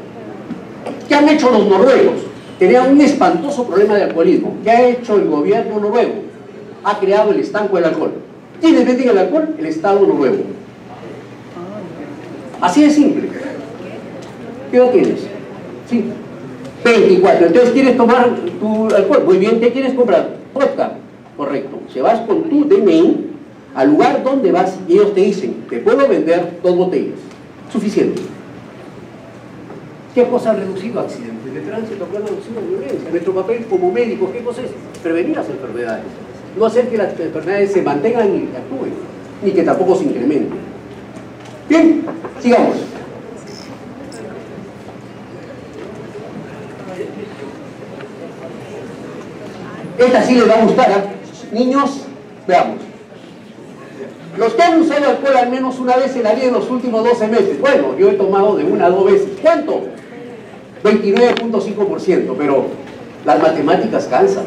S1: ¿Qué han hecho los noruegos? Tenían un espantoso problema de alcoholismo. ¿Qué ha hecho el gobierno noruego? Ha creado el estanco del alcohol. ¿Quiénes venden el alcohol? El Estado noruego. Así de simple. ¿Qué edad tienes? Sí. 24. Entonces, ¿quieres tomar tu alcohol? Muy bien, ¿qué quieres comprar? Vodka. Correcto. Se vas con tu DNI al lugar donde vas y ellos te dicen, te puedo vender 2 botellas. Suficiente. ¿Qué cosa ha reducido? Accidentes de tránsito, ¿qué ha reducido violencia? Nuestro papel como médicos, ¿qué cosa es? Prevenir las enfermedades. No hacer que las enfermedades se mantengan ni que actúen, ni que tampoco se incrementen. Bien, sigamos. Esta sí les va a gustar, ¿eh? Niños, veamos. Los que han usado alcohol al menos una vez en la vida en los últimos 12 meses. Bueno, yo he tomado de 1 a 2 veces. ¿Cuánto? 29.5%, pero las matemáticas cansan.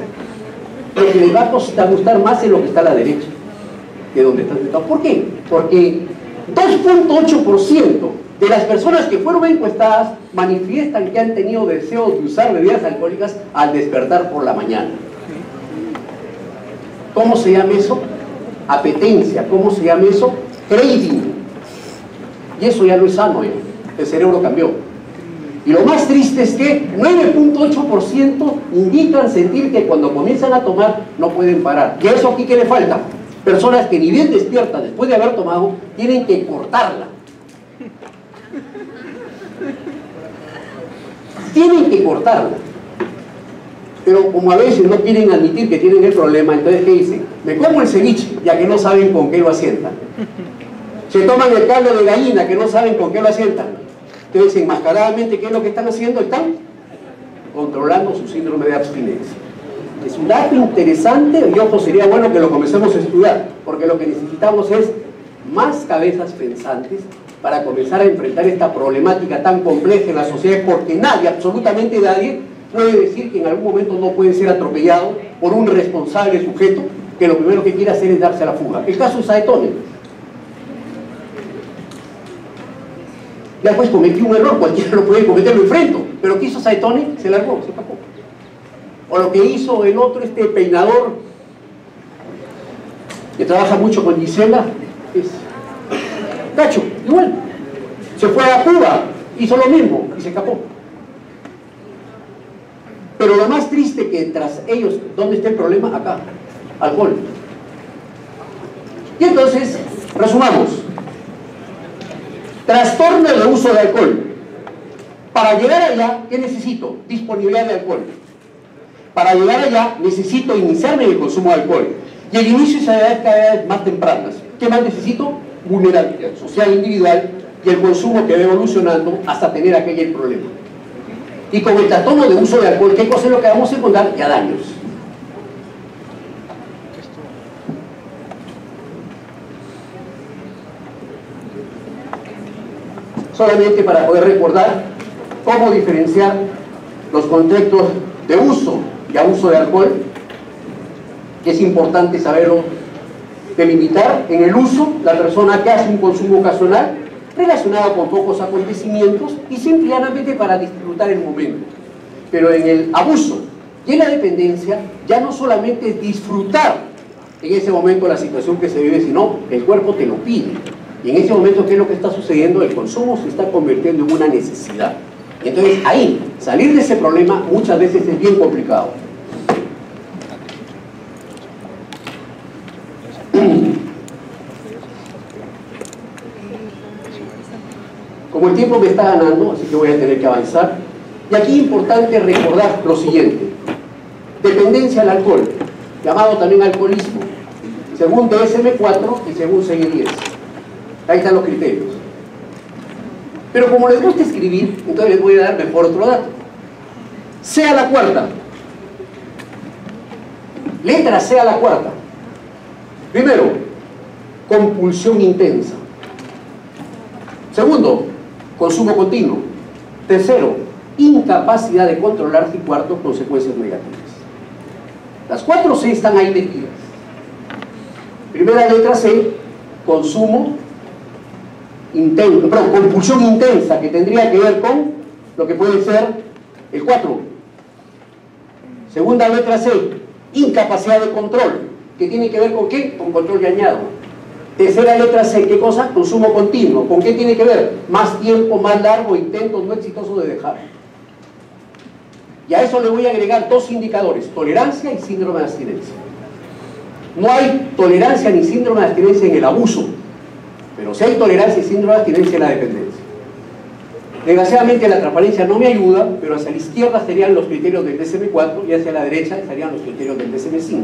S1: Lo que les va a gustar más es lo que está a la derecha, que donde está sentado. ¿Por qué? Porque 2.8% de las personas que fueron encuestadas manifiestan que han tenido deseos de usar bebidas alcohólicas al despertar por la mañana. ¿Cómo se llama eso? Apetencia. ¿Cómo se llama eso? Craving. Y eso ya no es sano, ¿eh? El cerebro cambió. Y lo más triste es que 9.8% indican sentir que cuando comienzan a tomar no pueden parar. ¿Y a eso aquí qué le falta? Personas que ni bien despiertan después de haber tomado, tienen que cortarla. Tienen que cortarla. Pero como a veces no quieren admitir que tienen el problema, entonces ¿qué dicen? Me como el ceviche, ya que no saben con qué lo asientan. Se toman el caldo de gallina, que no saben con qué lo asientan. Entonces, enmascaradamente, ¿qué es lo que están haciendo? Están controlando su síndrome de abstinencia. Es un dato interesante y ojo, sería bueno que lo comencemos a estudiar, porque lo que necesitamos es más cabezas pensantes para comenzar a enfrentar esta problemática tan compleja en la sociedad, porque nadie, absolutamente nadie, puede decir que en algún momento no puede ser atropellado por un responsable sujeto que lo primero que quiere hacer es darse a la fuga. El caso es Saetone. Ya pues cometió un error, cualquiera lo puede cometer, lo enfrento. Pero ¿qué hizo Saetone? Se largó, se escapó. O lo que hizo el otro, este peinador, que trabaja mucho con Gisela, es Cacho, igual. Se fue a Cuba, hizo lo mismo y se escapó. Pero lo más triste que tras ellos, ¿dónde está el problema? Acá, alcohol. Y entonces, resumamos. Trastorno de uso de alcohol. Para llegar allá, ¿qué necesito? Disponibilidad de alcohol. Para llegar allá, necesito iniciarme en el consumo de alcohol. Y el inicio es a edades cada vez más tempranas. ¿Qué más necesito? Vulnerabilidad social individual y el consumo que va evolucionando hasta tener aquel problema. Y con el trastorno de uso de alcohol, ¿qué cosa es lo que vamos a encontrar? Ya daños. Solamente para poder recordar cómo diferenciar los contextos de uso y abuso de alcohol, que es importante saberlo delimitar. En el uso, la persona que hace un consumo ocasional relacionado con pocos acontecimientos y simplemente para disfrutar el momento. Pero en el abuso y en la dependencia, ya no solamente es disfrutar en ese momento la situación que se vive, sino el cuerpo te lo pide. Y en ese momento, ¿qué es lo que está sucediendo? El consumo se está convirtiendo en una necesidad. Entonces, ahí, salir de ese problema muchas veces es bien complicado. Como el tiempo me está ganando, así que voy a tener que avanzar. Y aquí es importante recordar lo siguiente. Dependencia al alcohol, llamado también alcoholismo, según DSM-4 y según CIE-10. Ahí están los criterios. Pero como les gusta escribir, entonces les voy a dar mejor otro dato. C a la cuarta. Letra C a la cuarta. Primero, compulsión intensa. Segundo, consumo continuo. Tercero, incapacidad de controlarse. Y cuarto, consecuencias negativas. Las 4 C están ahí metidas. Primera letra C, consumo intenso, perdón, compulsión intensa, que tendría que ver con lo que puede ser el 4. Segunda letra C, incapacidad de control, que tiene que ver con ¿qué? Con control de añado. Tercera letra C, ¿qué cosa? Consumo continuo. ¿Con qué tiene que ver? Más tiempo, más largo, intentos no exitosos de dejar. Y a eso le voy a agregar 2 indicadores, tolerancia y síndrome de abstinencia. No hay tolerancia ni síndrome de abstinencia en el abuso, pero sí hay tolerancia y síndrome de abstinencia en la dependencia. Desgraciadamente la transparencia no me ayuda, pero hacia la izquierda serían los criterios del DSM-4 y hacia la derecha estarían los criterios del DSM-5.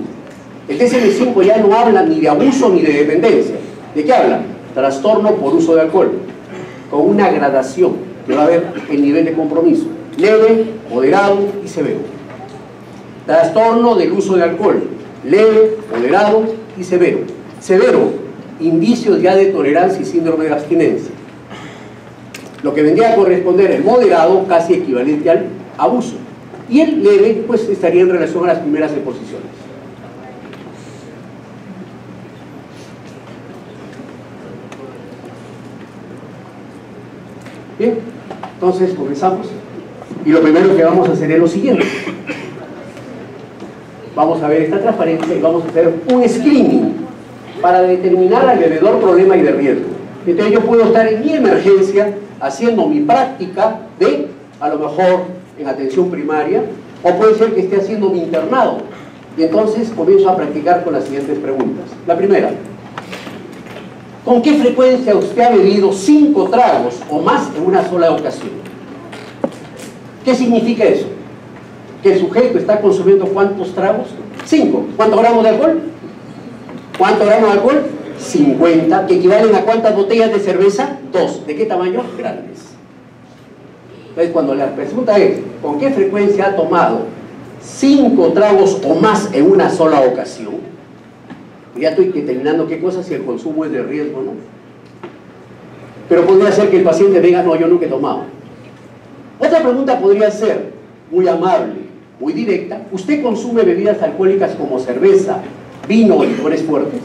S1: El DSM-5 ya no habla ni de abuso ni de dependencia. ¿De qué habla? Trastorno por uso de alcohol, con una gradación que va a haber el nivel de compromiso: leve, moderado y severo. Trastorno del uso de alcohol: leve, moderado y severo. Severo, indicios ya de tolerancia y síndrome de abstinencia. Lo que vendría a corresponder el moderado, casi equivalente al abuso. Y el leve, pues estaría en relación a las primeras exposiciones. Bien, entonces comenzamos. Y lo primero que vamos a hacer es lo siguiente. Vamos a ver esta transparencia y vamos a hacer un screening para determinar al bebedor problema y de riesgo. Entonces yo puedo estar en mi emergencia haciendo mi práctica de, a lo mejor, en atención primaria, o puede ser que esté haciendo mi internado. Y entonces comienzo a practicar con las siguientes preguntas. La primera: ¿con qué frecuencia usted ha bebido 5 tragos o más en una sola ocasión? ¿Qué significa eso? ¿Que el sujeto está consumiendo cuántos tragos? 5. ¿Cuántos gramos de alcohol? ¿Cuántos gramos de alcohol? 50. ¿Que equivalen a cuántas botellas de cerveza? 2. ¿De qué tamaño? Grandes. Entonces, cuando la pregunta es ¿con qué frecuencia ha tomado 5 tragos o más en una sola ocasión? Ya estoy determinando qué cosa, si el consumo es de riesgo o no. Pero podría ser que el paciente diga: no, yo nunca he tomado. Otra pregunta podría ser, muy amable, muy directa: ¿usted consume bebidas alcohólicas como cerveza, vino o licores fuertes?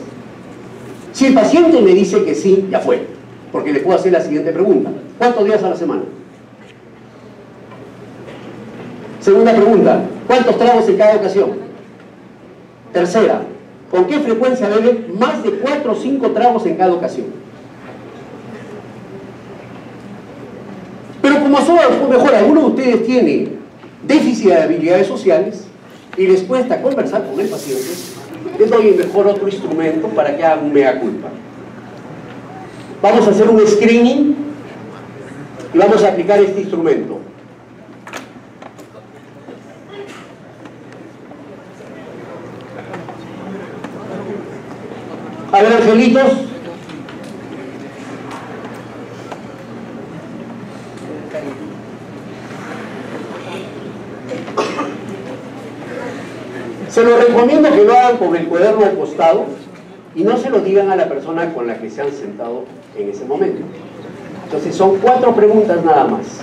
S1: Si el paciente me dice que sí, ya fue, porque le puedo hacer la siguiente pregunta: ¿cuántos días a la semana? Segunda pregunta: ¿cuántos tragos en cada ocasión? Tercera: ¿con qué frecuencia bebe más de 4 o 5 tragos en cada ocasión? Pero como son, mejor, alguno de ustedes tiene déficit de habilidades sociales y les cuesta conversar con el paciente, les doy mejor otro instrumento para que hagan un mea culpa. Vamos a hacer un screening y vamos a aplicar este instrumento. A ver, angelitos. Se lo recomiendo que lo hagan con el cuaderno al costado y no se lo digan a la persona con la que se han sentado en ese momento. Entonces son 4 preguntas nada más.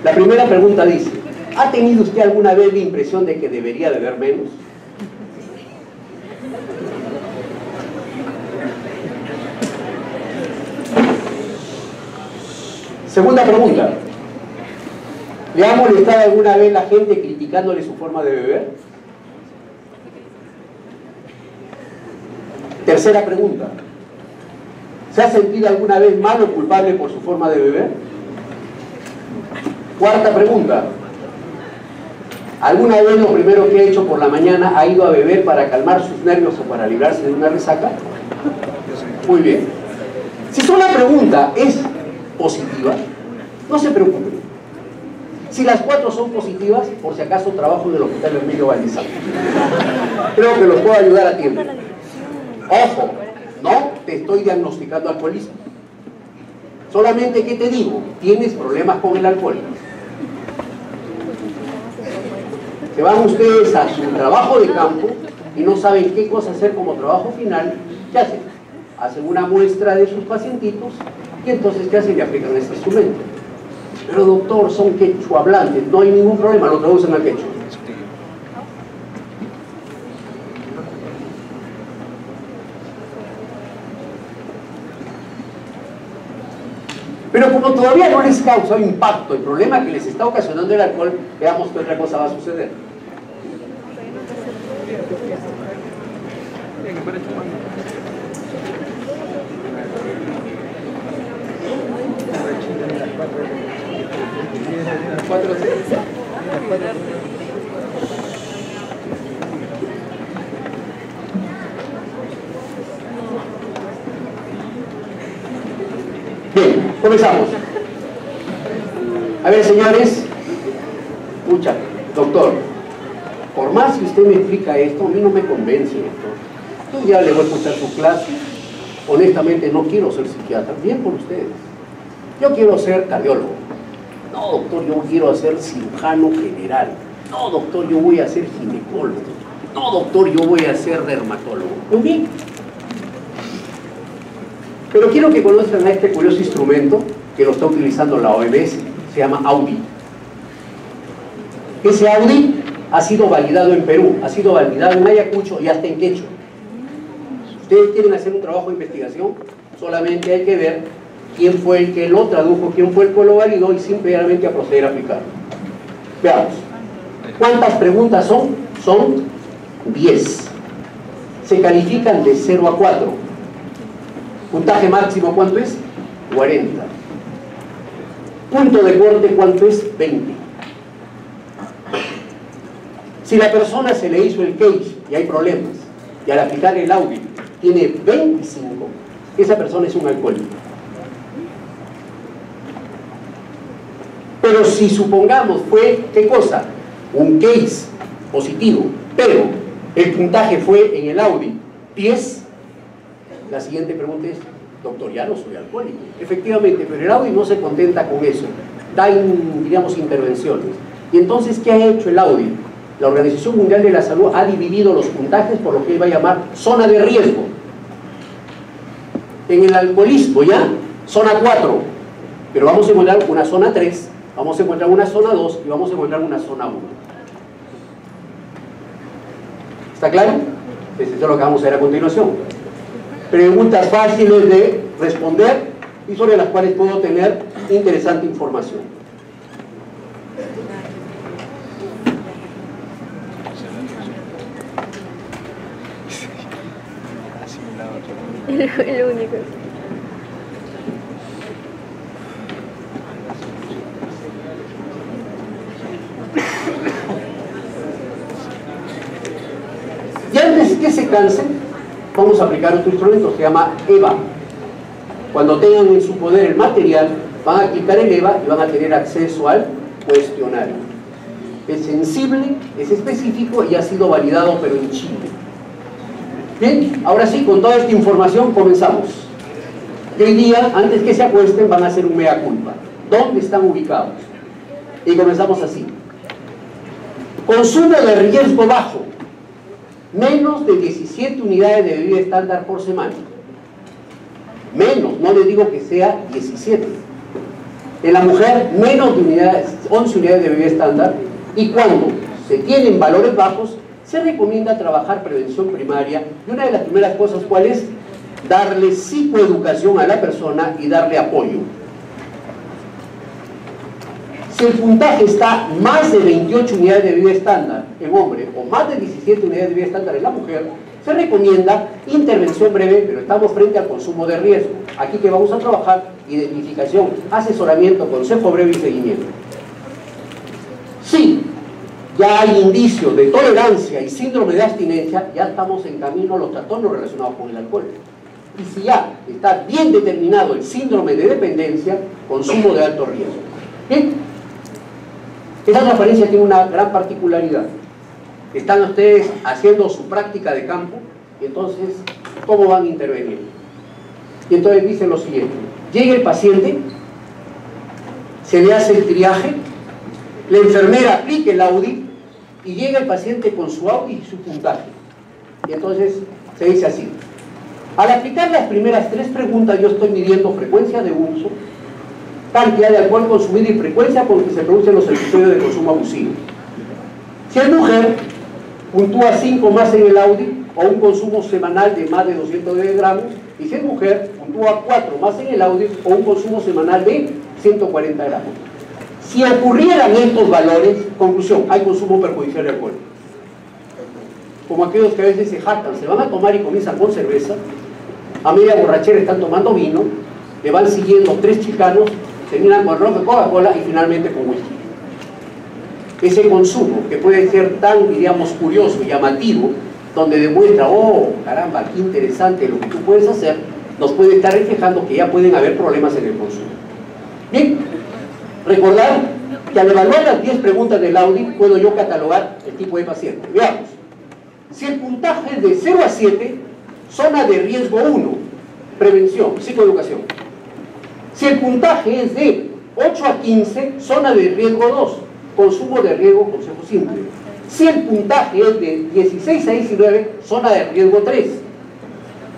S1: La primera pregunta dice: ¿ha tenido usted alguna vez la impresión de que debería beber menos? Segunda pregunta: ¿le ha molestado alguna vez la gente criticándole su forma de beber? Tercera pregunta: ¿se ha sentido alguna vez mal o culpable por su forma de beber? Cuarta pregunta: ¿alguna vez lo primero que ha hecho por la mañana ha ido a beber para calmar sus nervios o para librarse de una resaca? Muy bien. Si solo la pregunta es positiva, no se preocupen. Si las 4 son positivas, por si acaso trabajo en el Hospital Emilio Valdizán. Creo que los puedo ayudar a tiempo. Ojo, no te estoy diagnosticando alcoholismo. Solamente que te digo, tienes problemas con el alcohol. Se van ustedes a su trabajo de campo y no saben qué cosa hacer como trabajo final. ¿Qué hacen? Hacen una muestra de sus pacientitos y entonces ¿qué hacen? Le aplican este instrumento. Pero doctor, son quechua hablantes, no hay ningún problema, lo traducen al quechua. Pero como todavía no les causa impacto el problema que les está ocasionando el alcohol, veamos qué otra cosa va a suceder. Bien, comenzamos. A ver, señores, escucha, doctor, por más que usted me explica esto, a mí no me convence, doctor. Yo ya le voy a escuchar su clase. Honestamente no quiero ser psiquiatra, bien por ustedes. Yo quiero ser cardiólogo. No, doctor, yo quiero ser cirujano general. No, doctor, yo voy a ser ginecólogo. No, doctor, yo voy a ser dermatólogo. Muy bien. Pero quiero que conozcan a este curioso instrumento que lo está utilizando la OMS, se llama Audi. Ese Audi ha sido validado en Perú, ha sido validado en Ayacucho y hasta en Quechua. Si ustedes quieren hacer un trabajo de investigación, solamente hay que ver quién fue el que lo tradujo, quién fue el que lo validó y simplemente a proceder a aplicarlo. Veamos. ¿Cuántas preguntas son? Son 10. Se califican de 0 a 4. Puntaje máximo, ¿cuánto es? 40. Punto de corte, ¿cuánto es? 20. Si la persona se le hizo el case y hay problemas, y al aplicar el Audi tiene 25, esa persona es un alcohólico. Pero si supongamos fue, ¿qué cosa? Un case positivo, pero el puntaje fue en el Audi 10, la siguiente pregunta es, doctor, ya no soy alcohólico. Efectivamente, pero el Audi no se contenta con eso, da, digamos, intervenciones. Y entonces, ¿qué ha hecho el Audi? La Organización Mundial de la Salud ha dividido los puntajes por lo que él va a llamar zona de riesgo. En el alcoholismo ya, zona 4, pero vamos a encontrar una zona 3, vamos a encontrar una zona 2 y vamos a encontrar una zona 1. ¿Está claro? Eso es lo que vamos a ver a continuación. Preguntas fáciles de responder y sobre las cuales puedo tener interesante información.
S2: El único.
S1: Y antes que se cansen, vamos a aplicar otro instrumento, se llama EVA. Cuando tengan en su poder el material, van a aplicar el EVA y van a tener acceso al cuestionario. Es sensible, es específico y ha sido validado, pero en Chile. Bien, ahora sí, con toda esta información comenzamos. Y hoy día, antes que se acuesten, van a hacer un mea culpa. ¿Dónde están ubicados? Y comenzamos así. Consumo de riesgo bajo. Menos de 17 unidades de bebida estándar por semana. Menos, no les digo que sea 17. En la mujer, menos de 11 unidades de bebida estándar. Y cuando se tienen valores bajos, se recomienda trabajar prevención primaria. Y una de las primeras cosas, ¿cuál es? Darle psicoeducación a la persona y darle apoyo. Si el puntaje está más de 28 unidades de bebida estándar en hombre o más de 17 unidades de bebida estándar en la mujer, se recomienda intervención breve, pero estamos frente al consumo de riesgo. Aquí que vamos a trabajar identificación, asesoramiento, consejo breve y seguimiento. Sí, ya hay indicios de tolerancia y síndrome de abstinencia, ya estamos en camino a los trastornos relacionados con el alcohol. y si ya está bien determinado el síndrome de dependencia, consumo de alto riesgo. Bien, esa transparencia tiene una gran particularidad. Están ustedes haciendo su práctica de campo y entonces, ¿cómo van a intervenir? Y entonces dicen lo siguiente: llega el paciente, se le hace el triaje, la enfermera aplica el Audi y llega el paciente con su Audi y su puntaje. Y entonces se dice así: al aplicar las primeras 3 preguntas yo estoy midiendo frecuencia de uso, cantidad de alcohol consumido y frecuencia con que se producen los episodios de consumo abusivo. Si es mujer, puntúa 5 más en el Audi o un consumo semanal de más de 210 gramos, y si es mujer, puntúa 4 más en el Audi o un consumo semanal de 140 gramos. Si ocurrieran estos valores, conclusión, hay consumo perjudicial de alcohol. Como aquellos que a veces se jactan, se van a tomar y comienzan con cerveza, a media borrachera están tomando vino, le van siguiendo 3 chicanos, terminan con ron de Coca-Cola y finalmente con whisky. Ese consumo, que puede ser tan, diríamos, curioso y llamativo, donde demuestra, oh, caramba, qué interesante lo que tú puedes hacer, nos puede estar reflejando que ya pueden haber problemas en el consumo. Bien, recordar que al evaluar las 10 preguntas del Audi, puedo yo catalogar el tipo de paciente. Veamos. Si el puntaje es de 0 a 7, zona de riesgo 1, prevención, psicoeducación. Si el puntaje es de 8 a 15, zona de riesgo 2, consumo de riesgo, consejo simple. Si el puntaje es de 16 a 19, zona de riesgo 3.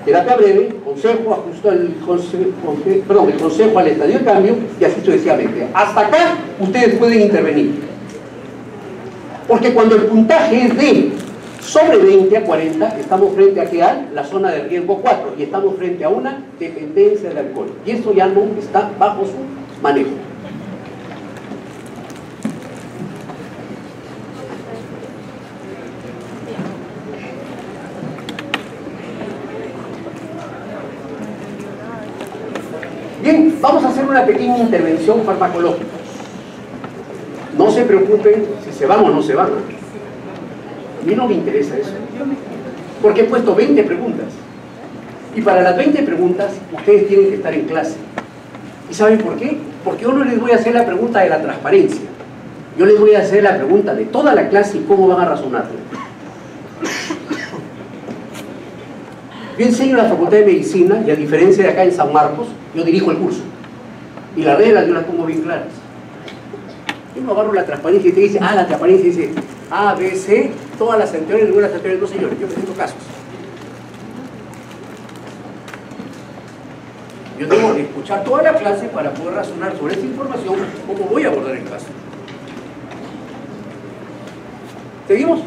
S1: Terapia breve, consejo, ajusto el consejo al estadio de cambio y así sucesivamente. Hasta acá ustedes pueden intervenir. Porque cuando el puntaje es de sobre 20 a 40, estamos frente a ¿qué hay? La zona de riesgo 4 y estamos frente a una dependencia de alcohol. Y eso ya no está bajo su manejo. Bien, vamos a hacer una pequeña intervención farmacológica. No se preocupen si se van o no se van. A mí no me interesa eso, porque he puesto 20 preguntas. Y para las 20 preguntas, ustedes tienen que estar en clase. ¿Y saben por qué? Porque yo no les voy a hacer la pregunta de la transparencia. Yo les voy a hacer la pregunta de toda la clase y cómo van a razonarlo. Yo enseño en la Facultad de Medicina, y a diferencia de acá en San Marcos, yo dirijo el curso. Y las reglas yo las pongo bien claras. Yo no agarro la transparencia y te dice, la transparencia dice A, B, C, todas las anteriores, ninguna las anteriores, no señores, yo presento casos. Yo tengo que escuchar toda la clase para poder razonar sobre esa información, cómo voy a abordar el caso. ¿Seguimos?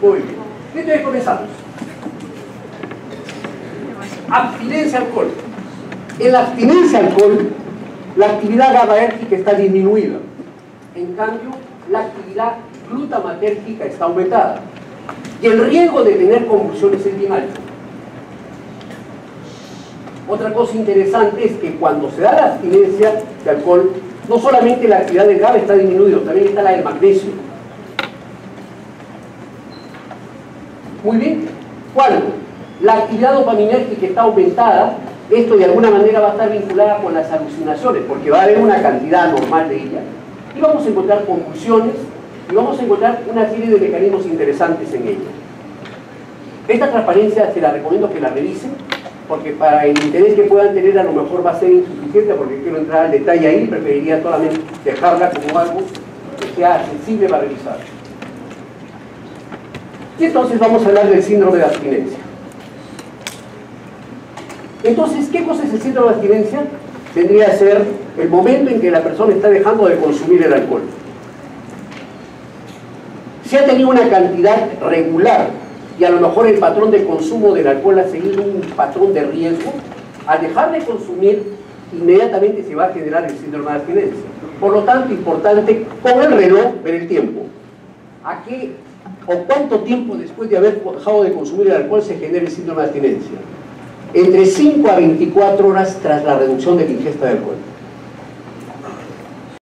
S1: Muy bien. Entonces comenzamos. Abstinencia al alcohol. En la abstinencia al alcohol, la actividad GABAérgica está disminuida. En cambio, la actividad glutamatérgica está aumentada. Y el riesgo de tener convulsiones es bien alto. Otra cosa interesante es que cuando se da la abstinencia de alcohol, no solamente la actividad del GABA está disminuida, también está la del magnesio. Muy bien. Cuando la actividad dopaminérgica está aumentada, esto de alguna manera va a estar vinculada con las alucinaciones, porque va a haber una cantidad normal de ella. Y vamos a encontrar convulsiones y vamos a encontrar una serie de mecanismos interesantes en ella. Esta transparencia se la recomiendo que la revisen, porque para el interés que puedan tener a lo mejor va a ser insuficiente, porque quiero entrar al detalle ahí, preferiría solamente dejarla como algo que sea sensible para revisar. Y entonces vamos a hablar del síndrome de abstinencia. Entonces, ¿qué cosa es el síndrome de abstinencia? Tendría que ser el momento en que la persona está dejando de consumir el alcohol. Si ha tenido una cantidad regular y a lo mejor el patrón de consumo del alcohol ha seguido un patrón de riesgo, al dejar de consumir, inmediatamente se va a generar el síndrome de abstinencia. Por lo tanto, importante con el reloj ver el tiempo. ¿A qué o cuánto tiempo después de haber dejado de consumir el alcohol se genera el síndrome de abstinencia? Entre 5 a 24 horas tras la reducción de la ingesta de alcohol.